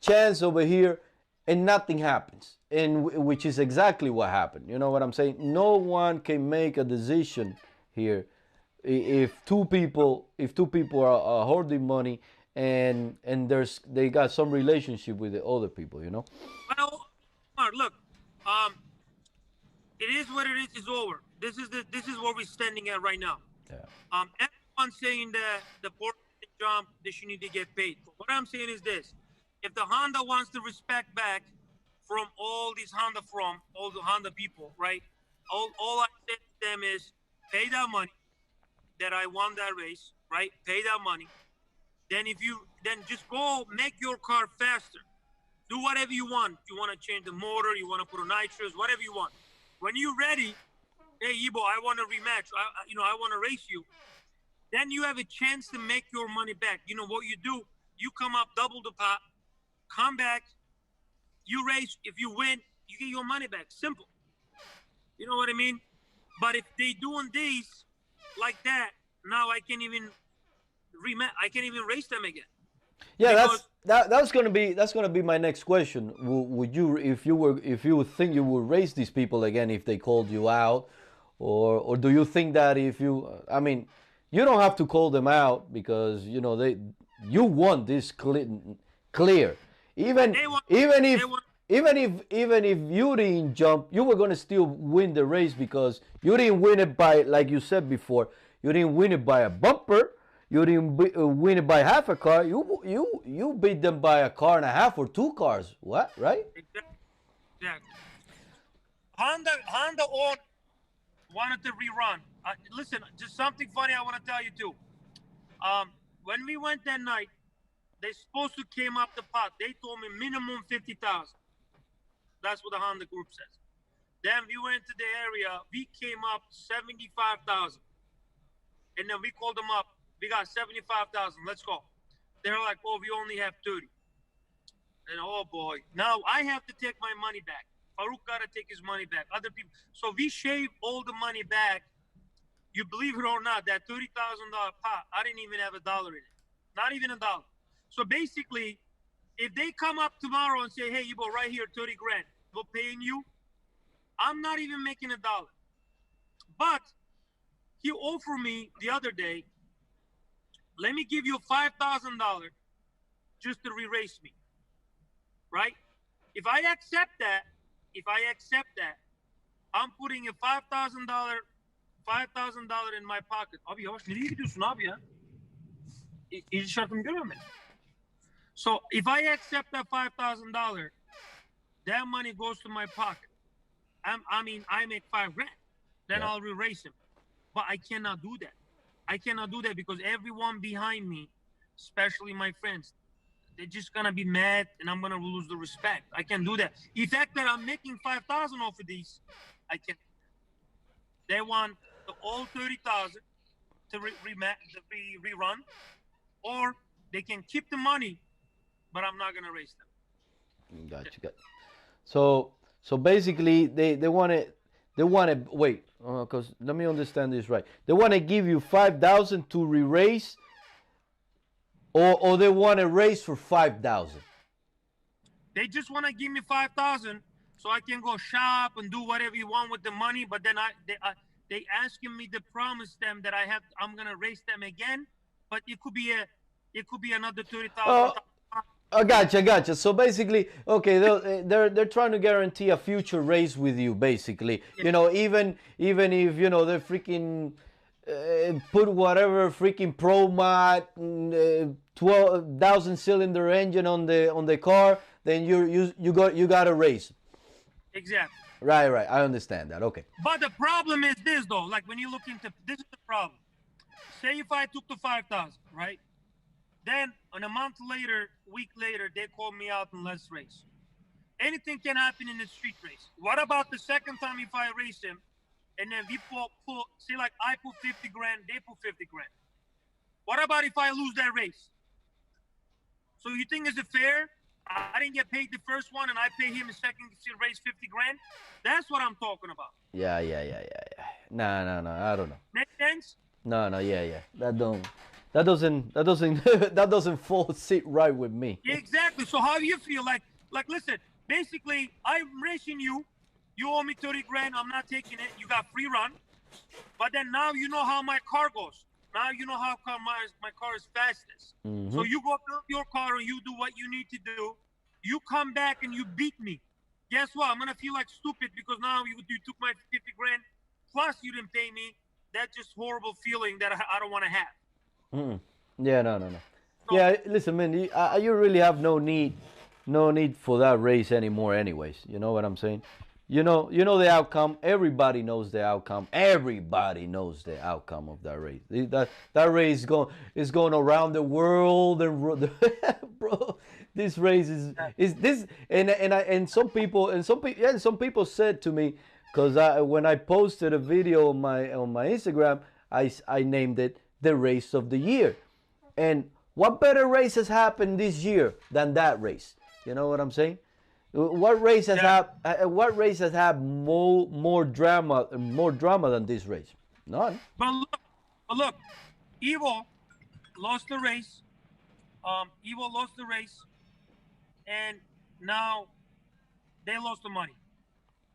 chance over here, and nothing happens, and which is exactly what happened. You know what I'm saying? No one can make a decision here if two people are hoarding money, and they got some relationship with the other people. You know? Well, Mark, look, um, it is what it is. It's over. This is where we're standing at right now. Yeah. Everyone's saying that the Porsche jump, they should need to get paid. But what I'm saying is this: if the Honda wants the respect back from all the Honda people, right? All I said to them is pay that money that I won that race, right? Pay that money. Then just go make your car faster. Do whatever you want. You want to change the motor, you want to put a nitrous, whatever you want. When you're ready, hey Ibo, I want to rematch. I want to race you. Then you have a chance to make your money back. You know what you do? You come up double the pot, come back, you race. If you win, you get your money back. Simple. You know what I mean? But if they doing these like that, now I can't even I can't even race them again. Yeah, Because that's gonna be my next question. Would you, if you would think you would race these people again if they called you out, or do you think that if you, I mean, you don't have to call them out because you know you want this clear. Even they want even they if want even if you didn't jump, you were gonna still win the race because you didn't win it by, like you said before, you didn't win it by a bumper. You didn't win it by half a car. You beat them by a car and a half or two cars. What? Right? exactly. Honda owned wanted to rerun. Listen, just something funny I want to tell you too. When we went that night, they supposed to came up the pot. They told me minimum 50,000. That's what the Honda group says. Then we went to the area. We came up 75,000, and then we called them up. We got 75,000. Let's go. They're like, oh, we only have 30. And oh boy, now I have to take my money back. Farouk got to take his money back. Other people. So we shaved all the money back. You believe it or not, that $30,000 pot, I didn't even have a dollar in it. Not even a dollar. So basically, if they come up tomorrow and say, hey, you go right here, 30 grand, we're paying you, I'm not even making a dollar. But he offered me the other day, let me give you $5,000 just to re-race me. Right? If I accept that, I'm putting a $5,000 in my pocket. Abi yavaş nereye gidiyorsun abi ya? İlk şartımı görüyor musun? So if I accept that $5,000, that money goes to my pocket. I make $5 grand. Then I'll re-race him. But I cannot do that. I cannot do that because everyone behind me, especially my friends, they're just gonna be mad and I'm gonna lose the respect. I can't do that. The fact that I'm making 5,000 off of these, I can't. They want the all 30,000 to rerun, or they can keep the money, but I'm not gonna raise them. Gotcha. So basically they want to wait, because let me understand this right. They want to give you 5,000 to re-race, or they want to race for 5,000. They just want to give me 5,000 so I can go shop and do whatever you want with the money. But then they asking me to promise them that I'm gonna race them again. But it could be another 30,000. I gotcha. So basically, okay, they're trying to guarantee a future race with you. Basically, you know, even if you know they freaking put whatever freaking pro mod 12,000 cylinder engine on the car, then you got a race. Exactly. Right. I understand that. Okay. But the problem is this though. Like when you look into this is the problem. Say if I took the 5,000, right? Then a week later, they call me out and let's race. Anything can happen in a street race. What about the second time if I race him, and then we pull say like I put 50 grand, they put 50 grand. What about if I lose that race? So you think is it fair? I didn't get paid the first one, and I pay him a second race 50 grand. That's what I'm talking about. Yeah. No, I don't know. Make sense? No, yeah. That doesn't fall sit right with me. Exactly. So how do you feel? Like listen, basically I'm racing you. You owe me 30 grand. I'm not taking it. You got free run. But then now you know how my car goes. Now you know how my car is fastest. Mm-hmm. So you go build your car and you do what you need to do. You come back and you beat me. Guess what? I'm going to feel like stupid because now you took my 50 grand. Plus you didn't pay me. That's just horrible feeling that I don't want to have. Mm-mm. Yeah, no. So, yeah, listen, man, you really have no need for that race anymore anyways. You know what I'm saying? You know the outcome. Everybody knows the outcome. Everybody knows the outcome of that race. That race is going around the world, and bro, this race is this, and some people said to me, because when I posted a video on my Instagram, I named it the race of the year. And what better race has happened this year than that race? You know what I'm saying? What race has That, had what race has had more drama than this race? None. but look, Evo lost the race. Evo lost the race, and now they lost the money.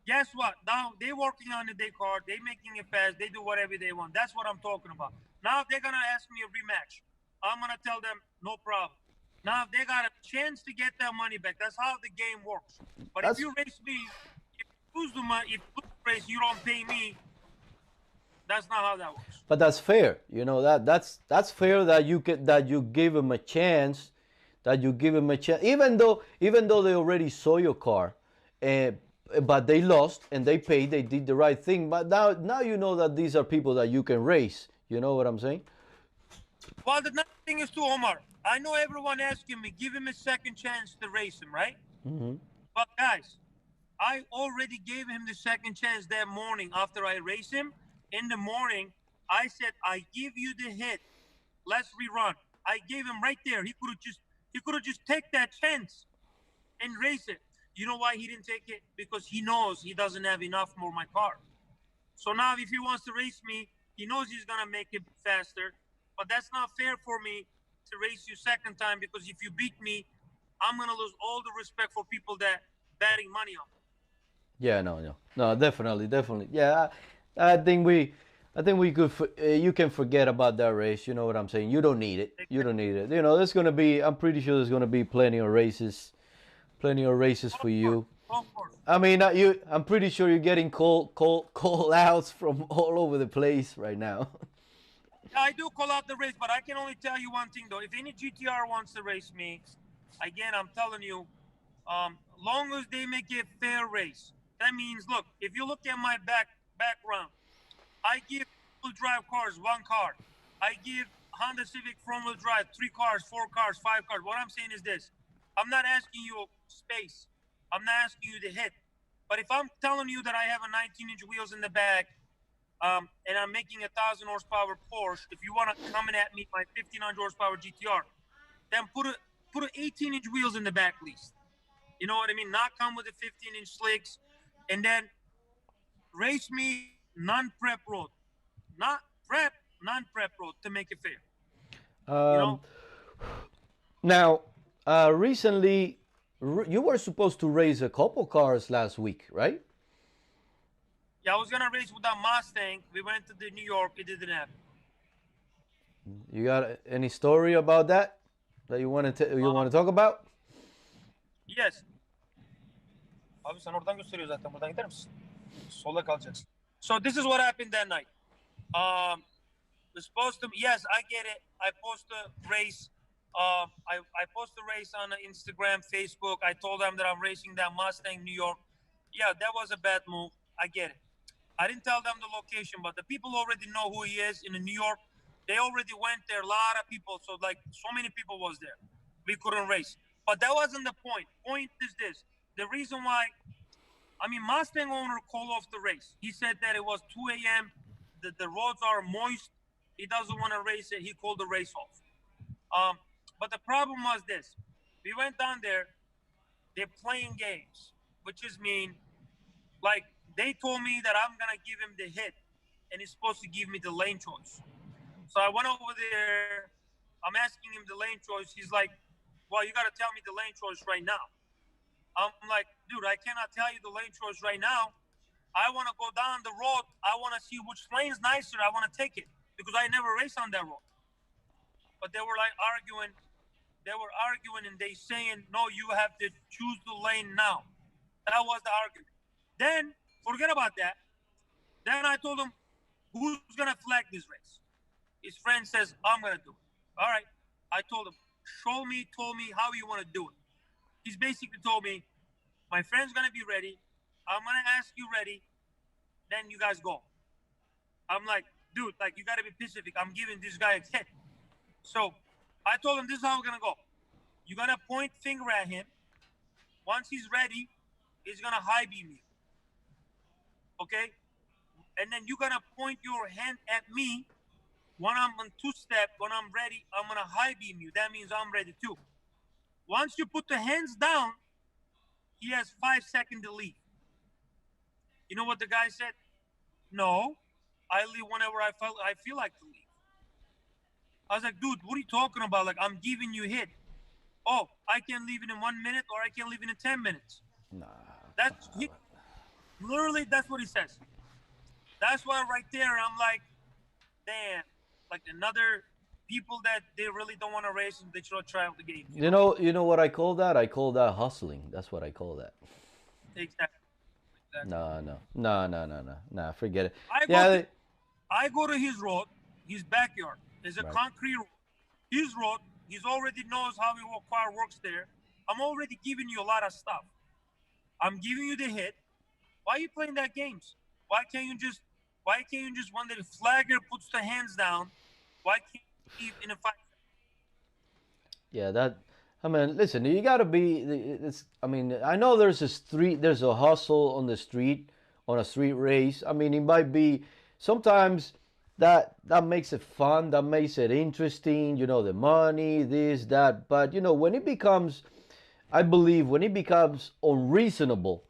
Guess what? Now they working on the day card. They making it fast. They do whatever they want. That's what I'm talking about. Now if they're gonna ask me a rematch, I'm gonna tell them no problem. Now if they got a chance to get their money back, that's how the game works. But if That's you race me, if you lose the money, if you lose the race, you don't pay me. That's not how that works. but that's fair. You know that's fair that you give him a chance, that you give him a chance, even though they already saw your car, and but they lost and they paid. They did the right thing. But now you know that these are people that you can race. You know what I'm saying? Well, the nice thing is too, Omar. I know everyone asking me, give him a second chance to race him, right? But guys, I already gave him the second chance that morning after I raced him. In the morning, I said, I give you the hit. Let's rerun. I gave him right there. He could have just take that chance and race it. You know why he didn't take it? Because he knows he doesn't have enough for my car. So now if he wants to race me, he knows he's gonna make it faster. But that's not fair for me to race you second time because if you beat me, I'm gonna lose all the respect for people that betting money on me. Yeah, no, definitely. Yeah, I think we could. You can forget about that race. You know what I'm saying? You don't need it. You don't need it. You know, there's gonna be. I'm pretty sure there's gonna be plenty of races for Of course, you. of course. I mean, you. I'm pretty sure you're getting call outs from all over the place right now. Yeah, I do call out the race, but I can only tell you one thing though. If any GTR wants to race me, again, I'm telling you, long as they make it fair race. That means, look, if you look at my background, I give wheel drive cars one car. I give Honda Civic front wheel drive 3 cars, 4 cars, 5 cars. What I'm saying is this: I'm not asking you space. I'm not asking you to hit. But if I'm telling you that I have a 19-inch wheels in the back, and I'm making 1,000 horsepower Porsche, if you want to come in at me my 1,500 horsepower GTR, then put a 18-inch wheels in the back, least. You know what I mean? Not come with the 15-inch slicks, and then race me non-prep road, not prep, non-prep road to make it fair. You know? Um, Now, recently, you were supposed to race a couple cars last week, right? Yeah, I was gonna race with that Mustang. We went to the New York. It didn't happen. You got any story about that you want to talk about? Yes. Abi sen oradan gösteriyor zaten. Buradan gider misin? Sola kalacaksın. So this is what happened that night. We're supposed to. Yes, I get it. I post a race. I post a race on Instagram, Facebook. I told them that I'm racing that Mustang, New York. Yeah, that was a bad move. I get it. I didn't tell them the location, but the people already know who he is in New York. They already went there. A lot of people. So like so many people was there. We couldn't race. But that wasn't the point. Point is this. The reason why I mean, Mustang owner called off the race. He said that it was 2 a.m. The roads are moist. He doesn't want to race it. He called the race off. But the problem was this: we went down there. They're playing games, which is mean. Like they told me that I'm gonna give him the hit, and he's supposed to give me the lane choice. So I went over there. I'm asking him the lane choice. He's like, "Well, you gotta tell me the lane choice right now." I'm like, "Dude, I cannot tell you the lane choice right now. I want to go down the road. I want to see which lane's nicer. I want to take it because I never raced on that road." But they were like arguing. They were arguing and they saying, "No, you have to choose the lane now." That was the argument. Then forget about that. Then I told him, "Who's gonna flag this race?" His friend says, "I'm gonna do it." All right. I told him, told me how you want to do it. He's basically told me, "My friend's gonna be ready. I'm gonna ask you ready. Then you guys go." I'm like, "Dude, like you gotta be specific. I'm giving this guy a 10." So I told him this is how we're gonna go. You're gonna point finger at him. Once he's ready, he's gonna high beam you. Okay? And then you're gonna point your hand at me. When I'm on 2 step, when I'm ready, I'm gonna high beam you. That means I'm ready too. Once you put the hands down, he has 5 seconds to leave. You know what the guy said? No, I leave whenever I feel like to leave. I was like, dude, what are you talking about? Like, I'm giving you hit. Oh, I can leave it in 1 minute or I can leave it in 10 minutes. Nah. That's he, literally that's what he says. That's why right there I'm like, damn, like another people that they really don't want to race and they should try out the games. You know what I call that? I call that hustling. That's what I call that. Exactly. Exactly. No, no, no, no, no, no, no. Forget it. I go Yeah, to I go to his road, his backyard. There's a right. concrete road. His road, he's already knows how your car works there. I'm already giving you a lot of stuff. I'm giving you the hit. Why are you playing that games? Why can't you just when the flagger puts the hands down, why can't you leave in a fight? Yeah, that. I mean, listen. You gotta be. It's. I mean, I know there's a street. There's a hustle on the street, on a street race. I mean, it might be. Sometimes that makes it fun. That makes it interesting. You know, the money, this, that. But you know, when it becomes, I believe, when it becomes unreasonable,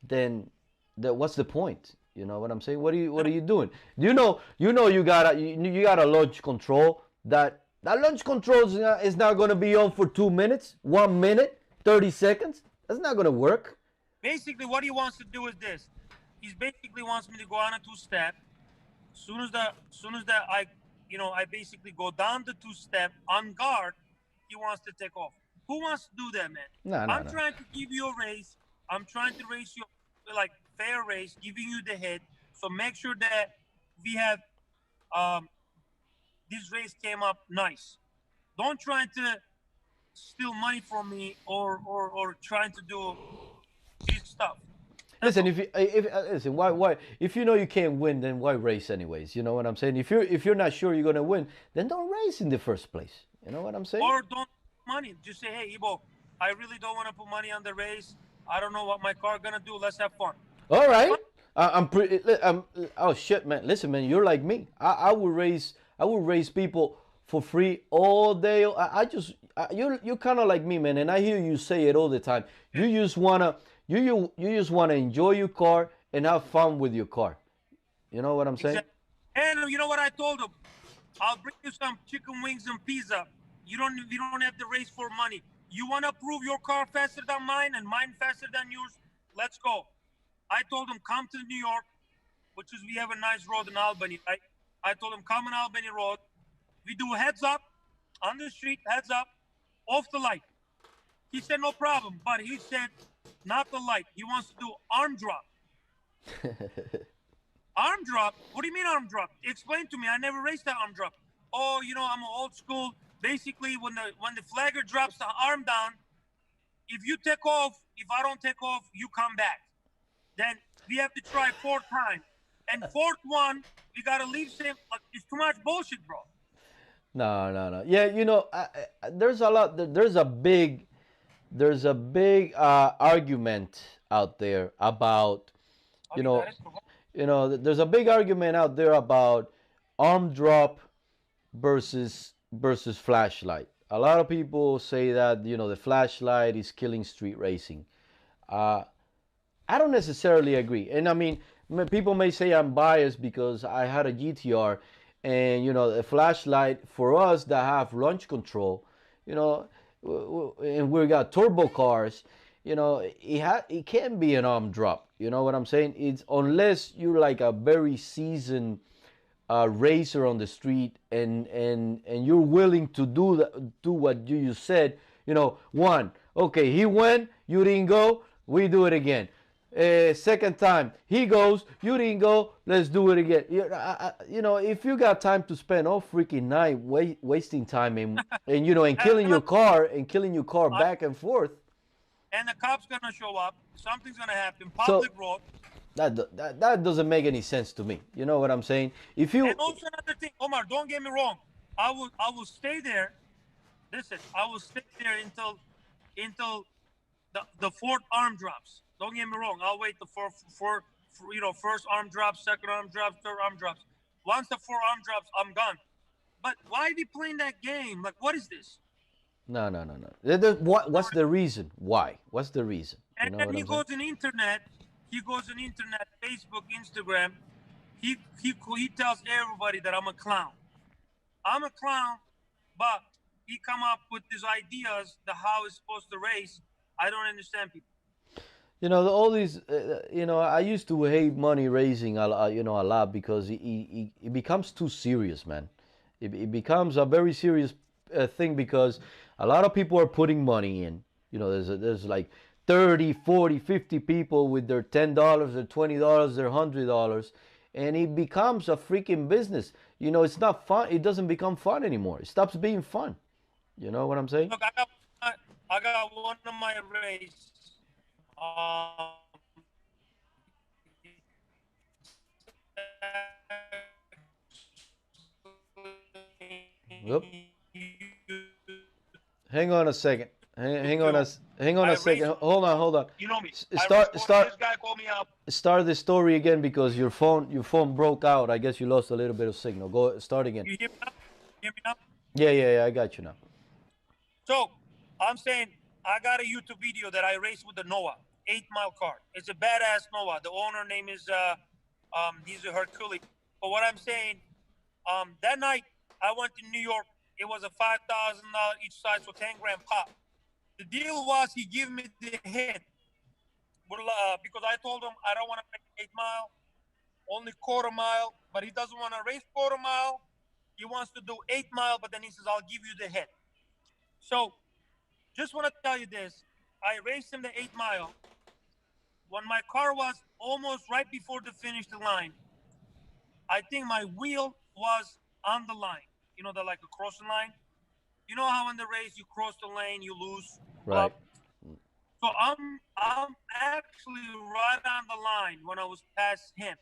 then that what's the point? You know what I'm saying? What are you doing? You got a launch control that launch control is not going to be on for 2 minutes, 1 minute, 30 seconds. That's not going to work. Basically, what he wants to do is this. He basically wants me to go on a two-step. Soon as I basically go down the two-step on guard, he wants to take off. Who wants to do that, man? No, no, I'm no. trying to give you a race. I'm trying to race you like fair race, giving you the hit. So make sure that we have um, this race came up nice. Don't try to steal money from me or trying to do this stuff. That's Listen, all. if listen, why if you know you can't win, then why race anyways? You know what I'm saying? If you're not sure you're gonna win, then don't race in the first place. You know what I'm saying? Or don't put money. Just say, hey, Ibo, I really don't want to put money on the race. I don't know what my car gonna do. Let's have fun. All That's right. fine. I'm pretty. Oh shit, man. Listen, man. You're like me. I would raise. I would raise people for free all day. You kind of like me, man. And I hear you say it all the time. You just wanna enjoy your car and have fun with your car. You know what I'm saying? Exactly. And you know what I told him? I'll bring you some chicken wings and pizza. You don't have to race for money. You want to prove your car faster than mine and mine faster than yours? Let's go. I told him come to New York, which is we have a nice road in Albany, right? I told him come on Albany Road. We do heads up on the street, heads up, off the light. He said no problem, but he said not the light. He wants to do arm drop. Arm drop? What do you mean arm drop? Explain to me. I never raced that arm drop. Oh, I'm old school. Basically, when the flagger drops the arm down, if you take off, if I don't take off, you come back. Then we have to try 4 times. And fourth one, we gotta leave same. Like, it's too much bullshit, bro. No, no, no. Yeah, there's a lot. There's a big argument out there about, you know, there's a big argument out there about arm drop versus flashlight. A lot of people say that the flashlight is killing street racing. Uh, I don't necessarily agree, and I mean, people may say I'm biased because I had a GTR, and the flashlight for us that have launch control, you know, and we got turbo cars. It can be an arm drop. You know what I'm saying? It's unless you're like a very seasoned racer on the street, and you're willing to do what you said. One, okay, he went, you didn't go, we do it again. Second time he goes, you didn't go, let's do it again. If you got time to spend all freaking night wasting time and killing your car I, back and forth. and the cops gonna show up. Something's gonna happen. So Public road. that doesn't make any sense to me. You know what I'm saying? If you And also another thing, Omar, don't get me wrong. I will stay there. Listen, I will stay there until the fourth arm drops. Don't get me wrong. I'll wait the first arm drops, second arm drops, third arm drops. Once the four arm drops, I'm gone. But why are we playing that game? Like, what is this? No, no, no, no. What's the reason? Why? What's the reason? You And know then what he I'm saying? goes on internet. He goes on internet, Facebook, Instagram. He tells everybody that I'm a clown. I'm a clown, but he come up with these ideas the how it's supposed to race. I don't understand people. You know, all these. I used to hate money raising a lot because it becomes too serious, man. It becomes a very serious thing because a lot of people are putting money in. You know, there's like 30, 40, 50 people with their $10, their $20, their $100, and it becomes a freaking business. You know, it's not fun. It doesn't become fun anymore. It stops being fun. You know what I'm saying? Look, I got one of my race. Yep. Hang on a second. Hang on I a race. second. Hold on, hold on. You know me. I race. Start This guy called me up. start the story again because your phone broke out. I guess you lost a little bit of signal. Go start again. You hear me now? Hear me now? Yeah, yeah, yeah. I got you now. So I'm saying I got a YouTube video that I raced with the Noah 8 mile car. It's a badass Noah. The owner name is he's a Hercules. But what I'm saying, that night I went to New York. It was a $5,000 each side, so 10 grand pop. The deal was he gave me the hit. Well, because I told him I don't want to race 8 mile, only quarter mile, but he doesn't want to race quarter mile. He wants to do 8 mile, but then he says, I'll give you the hit. So just want to tell you this. I raced him the 8 mile. When my car was almost right before the finish the line, I think my wheel was on the line. You know, the like a crossing line. You know how in the race you cross the lane, you lose, blah. Right. So I'm actually right on the line when I was past him.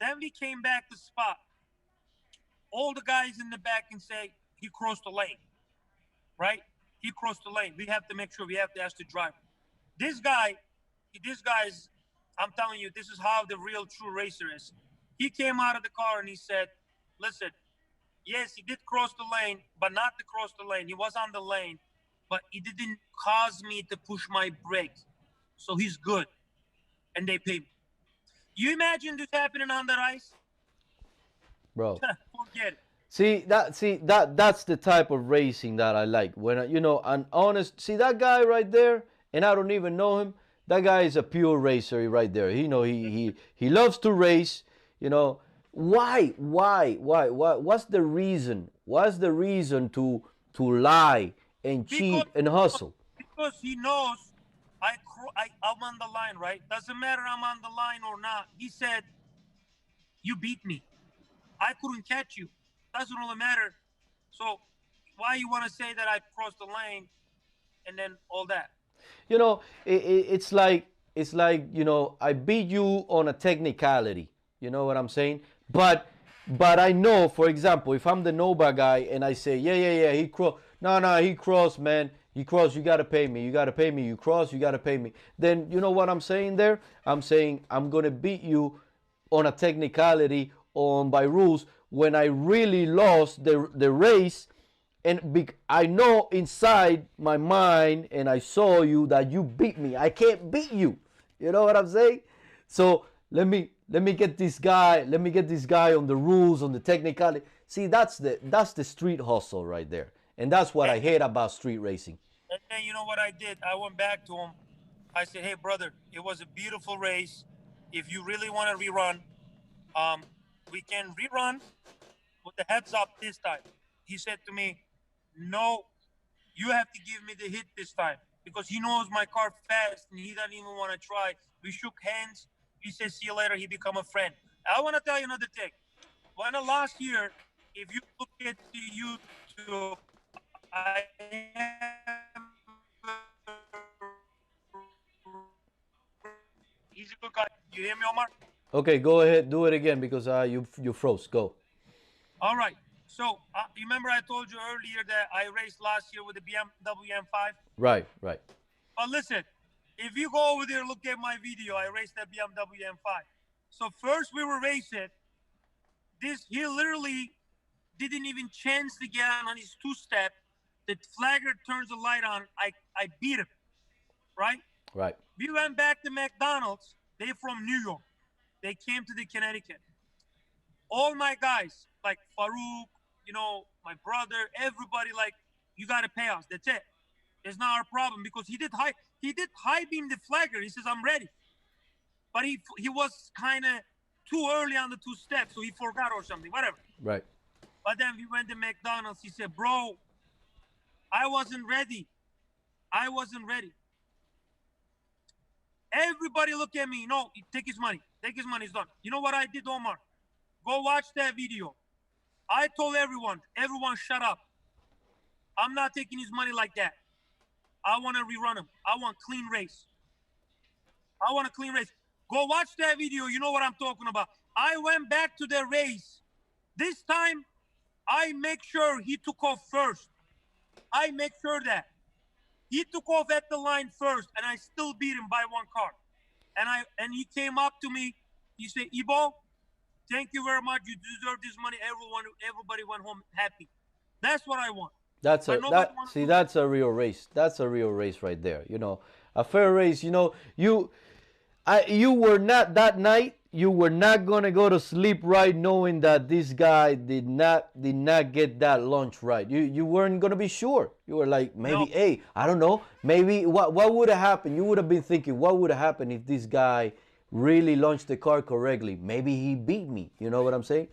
Then we came back to spot. All the guys in the back can say he crossed the lane, right? He crossed the lane. We have to make sure we have to ask the driver. This guy, this guy's, I'm telling you, this is how the real true racer is. He came out of the car and he said, listen, yes, he did cross the lane, but not to cross the lane. He was on the lane, but he didn't cause me to push my brake. So he's good. And they pay me. You imagine this happening on the ice? Bro. Forget it. That's the type of racing that I like. When an honest, see that guy right there, and I don't even know him. That guy is a pure racer right there. He loves to race. You know why? What's the reason? What's the reason to lie and Because cheat and hustle? because he knows I'm on the line, right? Doesn't matter I'm on the line or not. He said, you beat me. I couldn't catch you. Doesn't really matter. So why you want to say that I crossed the lane and then all that? It's like I beat you on a technicality. You know what I'm saying? But I know, for example, if I'm the Nova guy and I say, yeah, he crossed. No, he crossed, man. He crossed. You gotta pay me. You gotta pay me. You cross. You gotta pay me. Then you know what I'm saying there? I'm saying I'm gonna beat you on a technicality on by rules when I really lost the race, and I know inside my mind and I saw you that you beat me. I can't beat you. You know what I'm saying? So let me get this guy. Let me get this guy on the rules, on the technicality. See, that's the street hustle right there, and that's what I And, hate about street racing. and then you know what I did? I went back to him. I said, hey, brother, it was a beautiful race. If you really want to rerun, um, we can rerun with the heads up this time. He said to me, no, you have to give me the hit this time because he knows my car fast and he doesn't even want to try. We shook hands. He said, see you later. He become a friend. I want to tell you another thing. When the last year, if you look at the YouTube, I have he's a good guy. You hear me, Omar? Okay, go ahead, do it again because you froze. Go. All right. So you remember I told you earlier that I raced last year with the BMW M5? Right, right. But listen, if you go over there, look at my video. I raced that BMW M5. So first we were racing. This he literally didn't even chance to get on his two-step. The flagger turns the light on. I beat him, right? Right. We went back to McDonald's. They're from New York. They came to the Connecticut. All my guys, like Farouk, my brother, everybody, like, you gotta pay us. That's it. It's not our problem because he did high beam the flagger. He says, I'm ready. But he was kind of too early on the two steps, so he forgot or something, whatever. Right. But then we went to McDonald's. He said, bro, I wasn't ready. I wasn't ready. Everybody look at me. No, take his money. Take his money. It's done. You know what I did, Omar? Go watch that video. I told everyone shut up. I'm not taking his money like that. I want to rerun him. I want clean race. I want a clean race. Go watch that video. You know what I'm talking about. I went back to the race. This time, I make sure he took off first. I make sure that. He took off at the line first, and I still beat him by one car. And he came up to me. He said, Ibo, thank you very much. You deserve this money. Everybody went home happy. That's what I want. That's a real race. That's a real race right there. A fair race. You were not that night. You were not gonna go to sleep right, knowing that this guy did not get that lunch right. You weren't gonna be sure. You were like, maybe, hey, I don't know. Maybe what would have happened? You would have been thinking, what would have happened if this guy really launched the car correctly? Maybe he beat me. You know what I'm saying?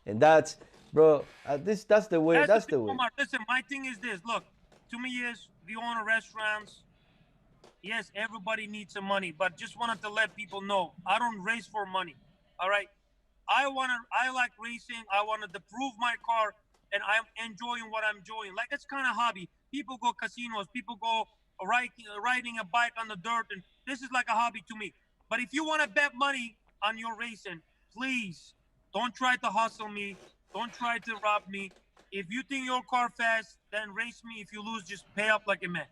And that's, bro. That's the way. That's the way. Omar, listen, my thing is this. Look, to me is we own restaurants. Yes, everybody needs some money, but just wanted to let people know I don't race for money. All right, I like racing. I wanted to prove my car, and I'm enjoying what I'm doing. Like, it's kind of hobby. People go casinos. People go riding a bike on the dirt, and this is like a hobby to me. But if you want to bet money on your racing, please don't try to hustle me. Don't try to rob me. If you think your car fast, then race me. If you lose, just pay up like a man.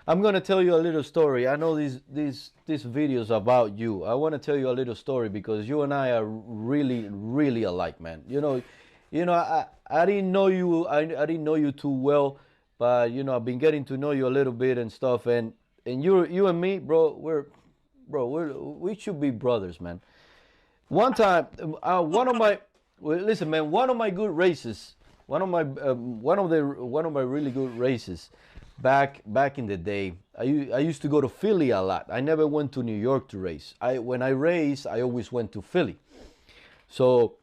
I'm gonna tell you a little story. I know these videos about you. I want to tell you a little story because you and I are really, really alike, man. I didn't know you. I didn't know you too well, but I've been getting to know you a little bit and stuff. And you and me, bro, we should be brothers, man. One time, one of my good races, one of my really good races. Back in the day, I used to go to Philly a lot. I never went to New York to race. When I raced, I always went to Philly. So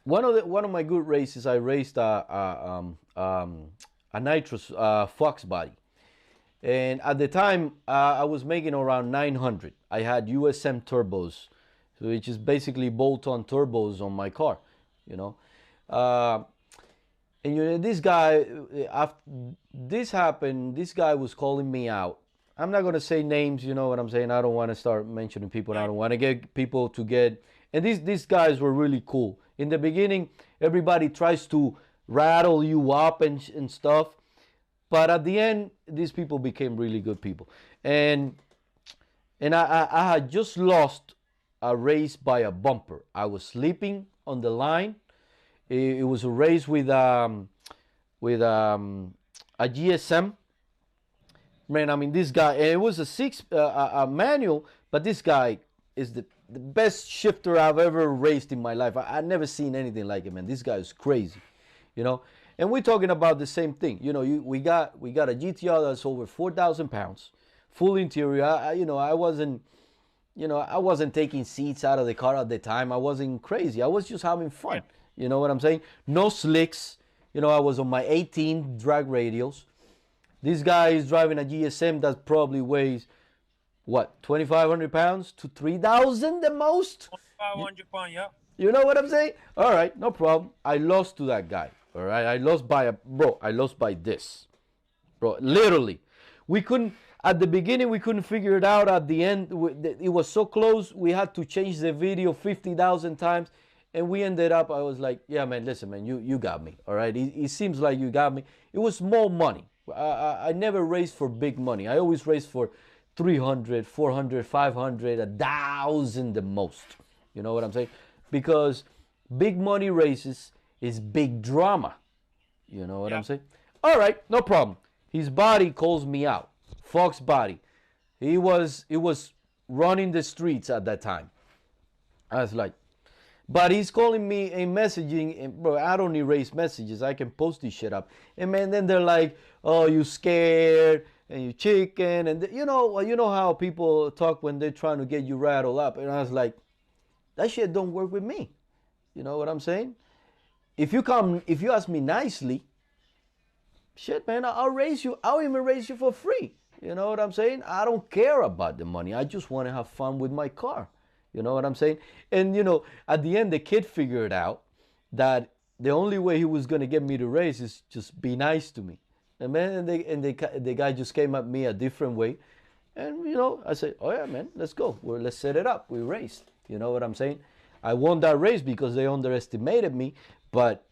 one of my good races, I raced a nitrous Fox body, and at the time I was making around 900. I had USM turbos, which is basically bolt-on turbos on my car, And this guy, after this happened, this guy was calling me out. I'm not gonna say names, you know what I'm saying. I don't want to start mentioning people. I don't want to get people to get. And these guys were really cool. In the beginning, everybody tries to rattle you up and stuff, but at the end, these people became really good people. And I had just lost a race by a bumper. I was sleeping on the line. It was a race with a GSM. Man, I mean, this guy, it was a manual, but this guy is the best shifter I've ever raced in my life. I've never seen anything like it, man. This guy is crazy, And we're talking about the same thing. We got a GTR that's over 4,000 pounds, full interior. I wasn't taking seats out of the car at the time. I wasn't crazy. I was just having fun. You know what I'm saying? No slicks. I was on my 18 drag radials. This guy is driving a GSM that probably weighs, what, 2,500 pounds to 3,000 the most? 2,500 pounds, yeah. You know what I'm saying? All right, no problem. I lost to that guy. All right, I lost by this. Bro, literally. At the beginning, we couldn't figure it out. At the end, it was so close, we had to change the video 50,000 times. And we ended up, I was like, yeah, man, listen, man, you got me, all right? It seems like you got me. It was small money. I never raced for big money. I always raced for 300, 400, 500, 1,000 the most. You know what I'm saying? Because big money races is big drama. You know what I'm Yeah. saying? All right, no problem. His body calls me out. Fox body. He was running the streets at that time. I was like, but he's calling me and messaging, and bro, I don't erase messages. I can post this shit up. And man, then they're like, "Oh, you scared and you chicken," and you know how people talk when they're trying to get you rattled up. And I was like, that shit don't work with me. You know what I'm saying? If you ask me nicely, shit, man, I'll raise you. I'll even raise you for free. You know what I'm saying? I don't care about the money. I just want to have fun with my car. You know what I'm saying? And at the end, the kid figured out that the only way he was gonna get me to race is just be nice to me. And man, the guy just came at me a different way. And I said, oh yeah, man, let's go. Well, let's set it up. We raced. You know what I'm saying? I won that race because they underestimated me, but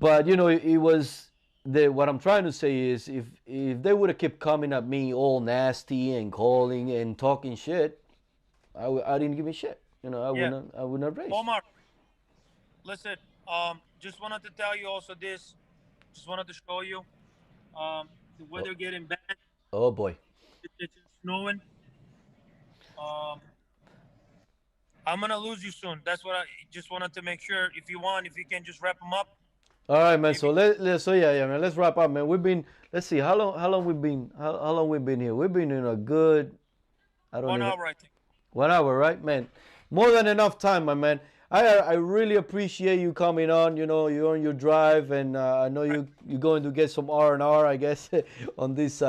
it was what I'm trying to say is if they would have kept coming at me all nasty and calling and talking shit, I didn't give a shit. Yeah. I would not race. Omar, listen. Just wanted to tell you also this. Just wanted to show you. The Oh, weather getting bad. oh boy. It's snowing. Um, I'm gonna lose you soon. That's what I just wanted to make sure. If you can just wrap them up. All right, man. So Maybe yeah, man. Let's wrap up, man. Let's see how long we've been here. We've been in a good, I don't one even, hour, I think. 1 hour, right, man? More than enough time, my man. I really appreciate you coming on. You're on your drive, and I know Right. you're going to get some R&R, I guess, on this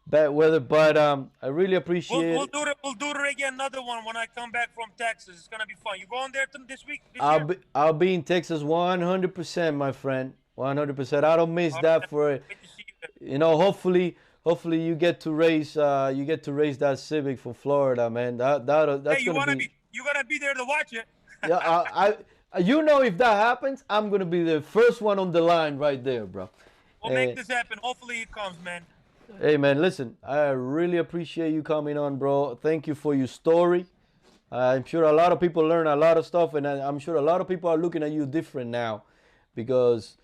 bad weather. But I really We'll appreciate we'll it. do it. We'll do it again. Another one when I come back from Texas. It's gonna be fun. You going there this week? This I'll year? be I'll be in Texas 100%, my friend. 100%. I don't miss All that right. for Wait to see you there. hopefully you get to race that Civic for Florida, man. Hey, That's gonna be. you gonna be there to watch it. Yeah, if that happens, I'm gonna be the first one on the line right there, bro. We'll make And this happen. Hopefully it comes, man. hey, man, listen, I really appreciate you coming on, bro. Thank you for your story. I'm sure a lot of people learn a lot of stuff, and I'm sure a lot of people are looking at you different now, because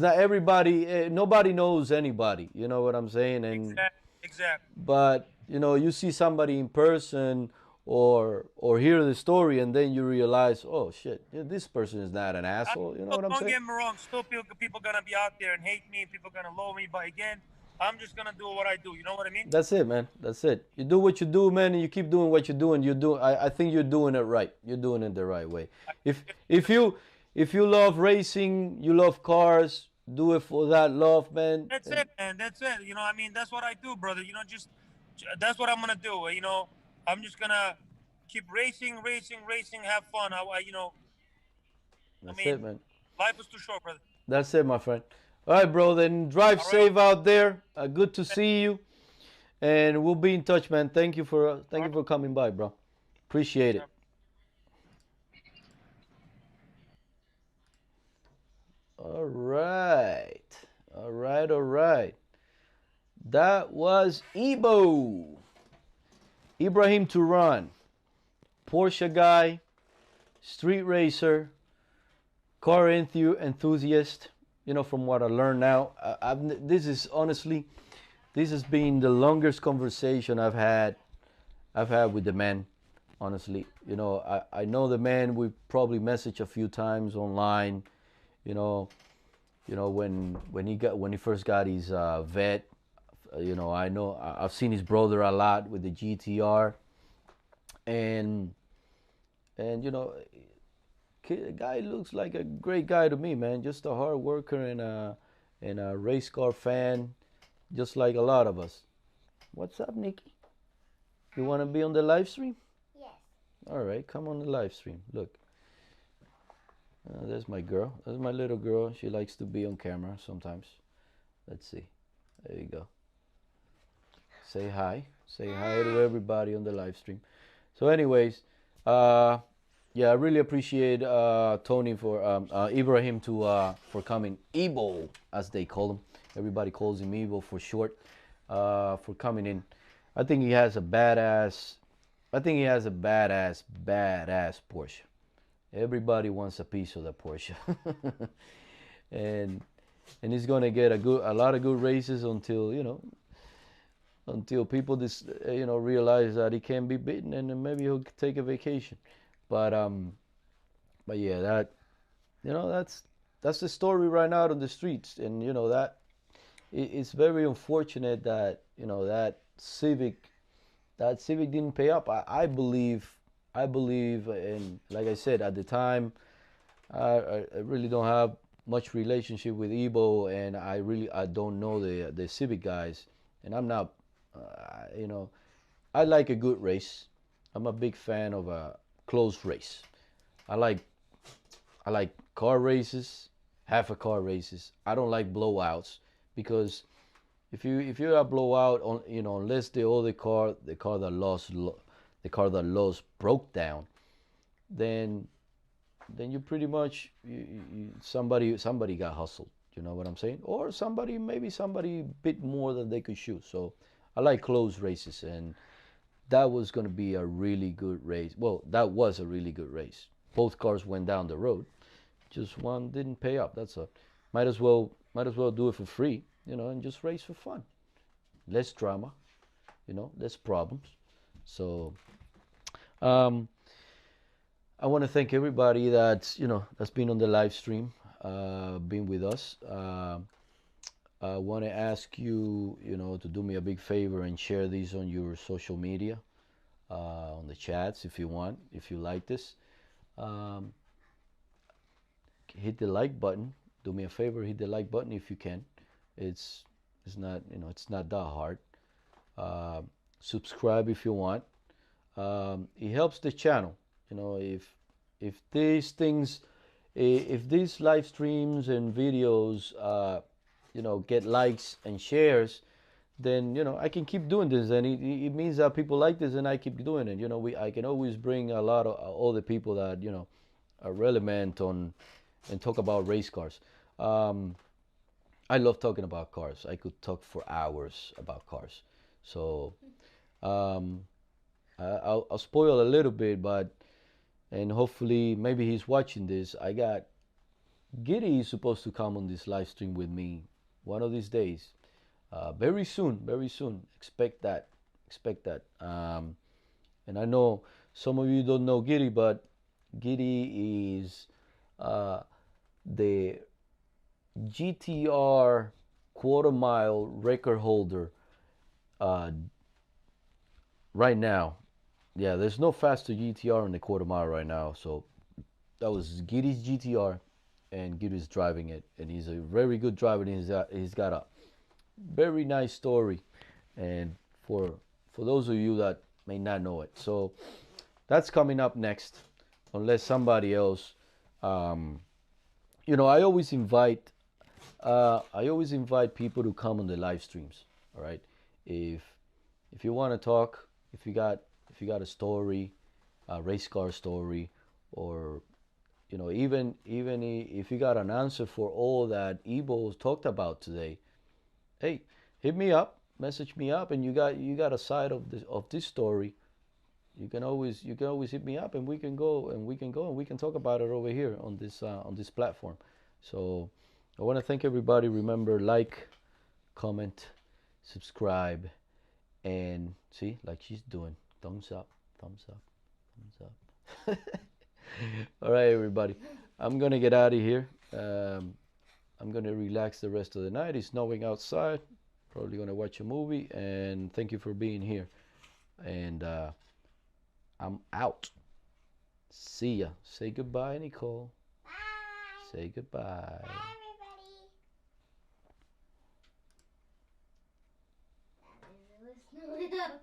not everybody, nobody knows anybody. You know what I'm saying? And Exactly. Exactly. but you see somebody in person or hear the story, and then you realize, oh shit, this person is not an asshole. You know Look, what I'm don't saying? get me wrong. Still, people gonna be out there and hate me. People gonna lower me. But again, I'm just gonna do what I do. You know what I mean? That's it, man. That's it. You do what you do, man, and you keep doing what you're doing. I think you're doing it right. You're doing it the right way. If if you if you love racing, you love cars, do it for that love, man. That's it, man. That's it. I mean, that's what I do, brother. That's what I'm gonna do. I'm just gonna keep racing, racing, racing. Have fun. I That's it, mean, man. life is too short, brother. That's it, my friend. All right, bro. Then drive All right. safe out there. Good to see you, and we'll be in touch, man. Thank All you for coming by, bro. Appreciate it. right. All right. All right. All right. That was Ibrahim Turan, Porsche guy, street racer, car enthusiast. From what I learned now, this has been the longest conversation I've had with the man. Honestly, I know the man. We probably messaged a few times online. You know, when he first got his vet. I know I've seen his brother a lot with the GTR, and guy looks like a great guy to me, man. Just a hard worker and a race car fan, just like a lot of us. What's up, Nikki? You want to be on the live stream? Yes. All right, come on the live stream. Look, there's my girl. There's my little girl. She likes to be on camera sometimes. Let's see. There you go. Say hi. Say hi to everybody on the live stream. So, anyways, yeah, I really appreciate Tony for Ibrahim for coming. Ebo, as they call him. Everybody calls him Ebo for short. For coming in. I think he has a badass. Badass Porsche. Everybody wants a piece of the Porsche. and and he's gonna get a lot of good races until until people realize that he can't be beaten, and then maybe he'll take a vacation. But yeah, that's the story right now on the streets, and it's very unfortunate that that Civic didn't pay up. I believe, and like I said at the time, I really don't have much relationship with Ebo, and I don't know the Civic guys, and I'm not, you know, I like a good race. I'm a big fan of a close race. I like I like car races, half a car races. I don't like blowouts because if you're a blowout on unless the car that lost broke down, then you pretty much somebody got hustled. You know what I'm saying? Or maybe somebody bit more than they could shoot. So I like close races, and that was going to be a really good race. Well, that was a really good race. Both cars went down the road. Just one didn't pay up. That's a might as well do it for free, and just race for fun. Less drama, less problems. So um, I want to thank everybody that's been on the live stream, been with us. I want to ask you, to do me a big favor and share these on your social media, on the chats if you want, if you like this. Um, Hit the like button. Do me a favor, hit the like button if you can. It's it's not that hard. Uh, Subscribe if you want. It helps the channel. If these things, if these live streams and videos, get likes and shares, then I can keep doing this, and it means that people like this, and I keep doing it. I can always bring a lot of other people that are relevant on and talk about race cars. Um, I love talking about cars. I could talk for hours about cars. So um, I'll spoil a little bit, but and hopefully maybe he's watching this. I got Giddy is supposed to come on this live stream with me one of these days. Very soon, very soon. Expect that. Expect that. And I know some of you don't know Giddy, but Giddy is uh, the GTR quarter mile record holder uh, right now. Yeah, there's no faster GTR in the quarter mile right now. So that was Giddy's GTR, and Giddy's driving it, and he's a very good driver. And he's got a very nice story, and for those of you that may not know it, so that's coming up next, unless somebody else. Um, I always invite people to come on the live streams. All right, if if you want to talk, if you got a story, a race car story, or even if you got an answer for all that Ebo talked about today, hey, hit me up, message me up, and you got a side of this story. You can always hit me up, and we can talk about it over here on this platform. So I want to thank everybody. Remember, like, comment, subscribe, and see, like she's doing, thumbs up, thumbs up, thumbs up. All right, everybody. I'm gonna get out of here. I'm gonna relax the rest of the night. It's snowing outside. Probably gonna watch a movie. And thank you for being here. And I'm out. See ya. Say goodbye, Nicole. Bye. Say goodbye. Bye, everybody. That is listening.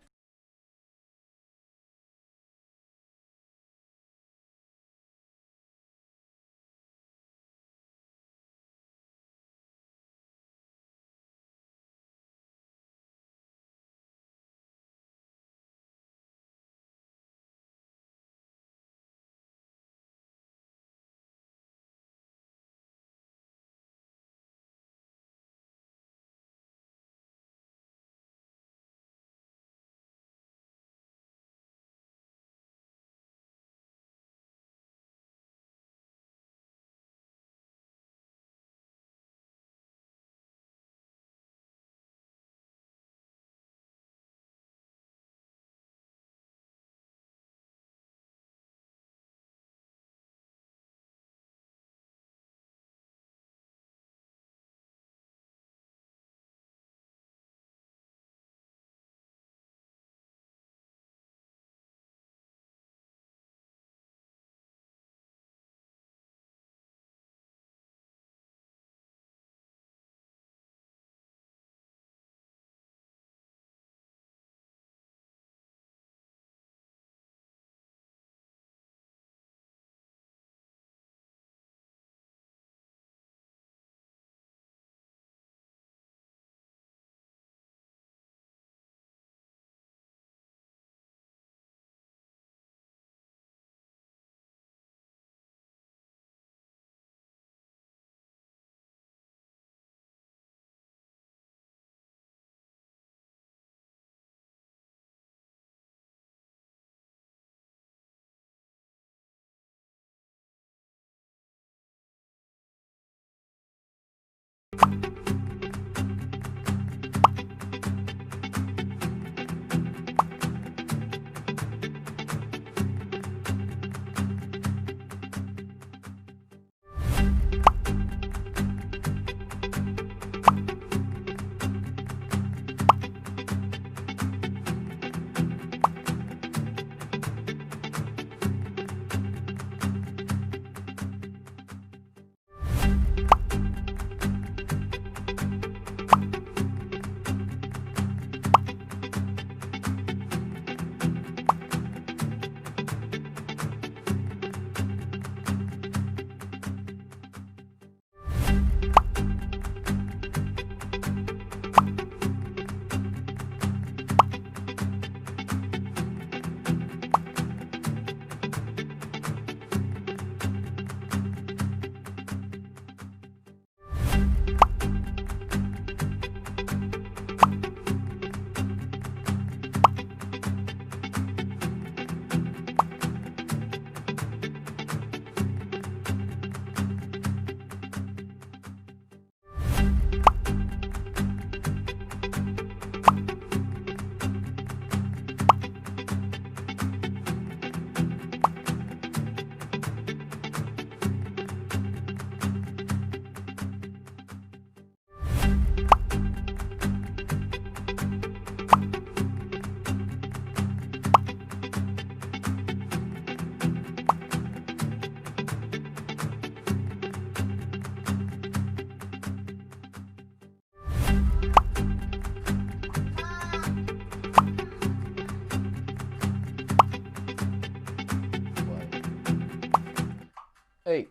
Hey,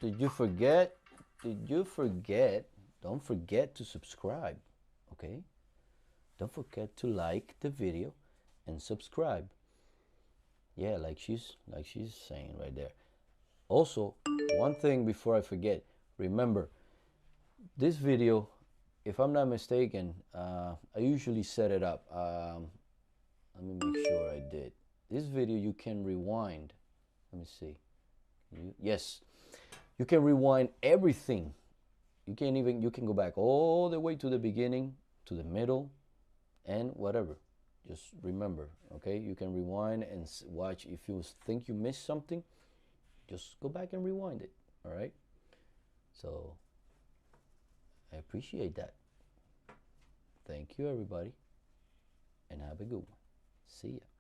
did you forget? Did you forget? Don't forget to subscribe, okay? Don't forget to like the video and subscribe. Yeah, like she's saying right there. Also, one thing before I forget, remember this video, if I'm not mistaken, I usually set it up. Let me make sure I did. This video you can rewind. Let me see. Yes, you can rewind everything. You can go back all the way to the beginning, to the middle, and whatever. Just remember, okay? You can rewind and watch. If you think you missed something, just go back and rewind it. All right. So I appreciate that. Thank you, everybody, and have a good one. See ya.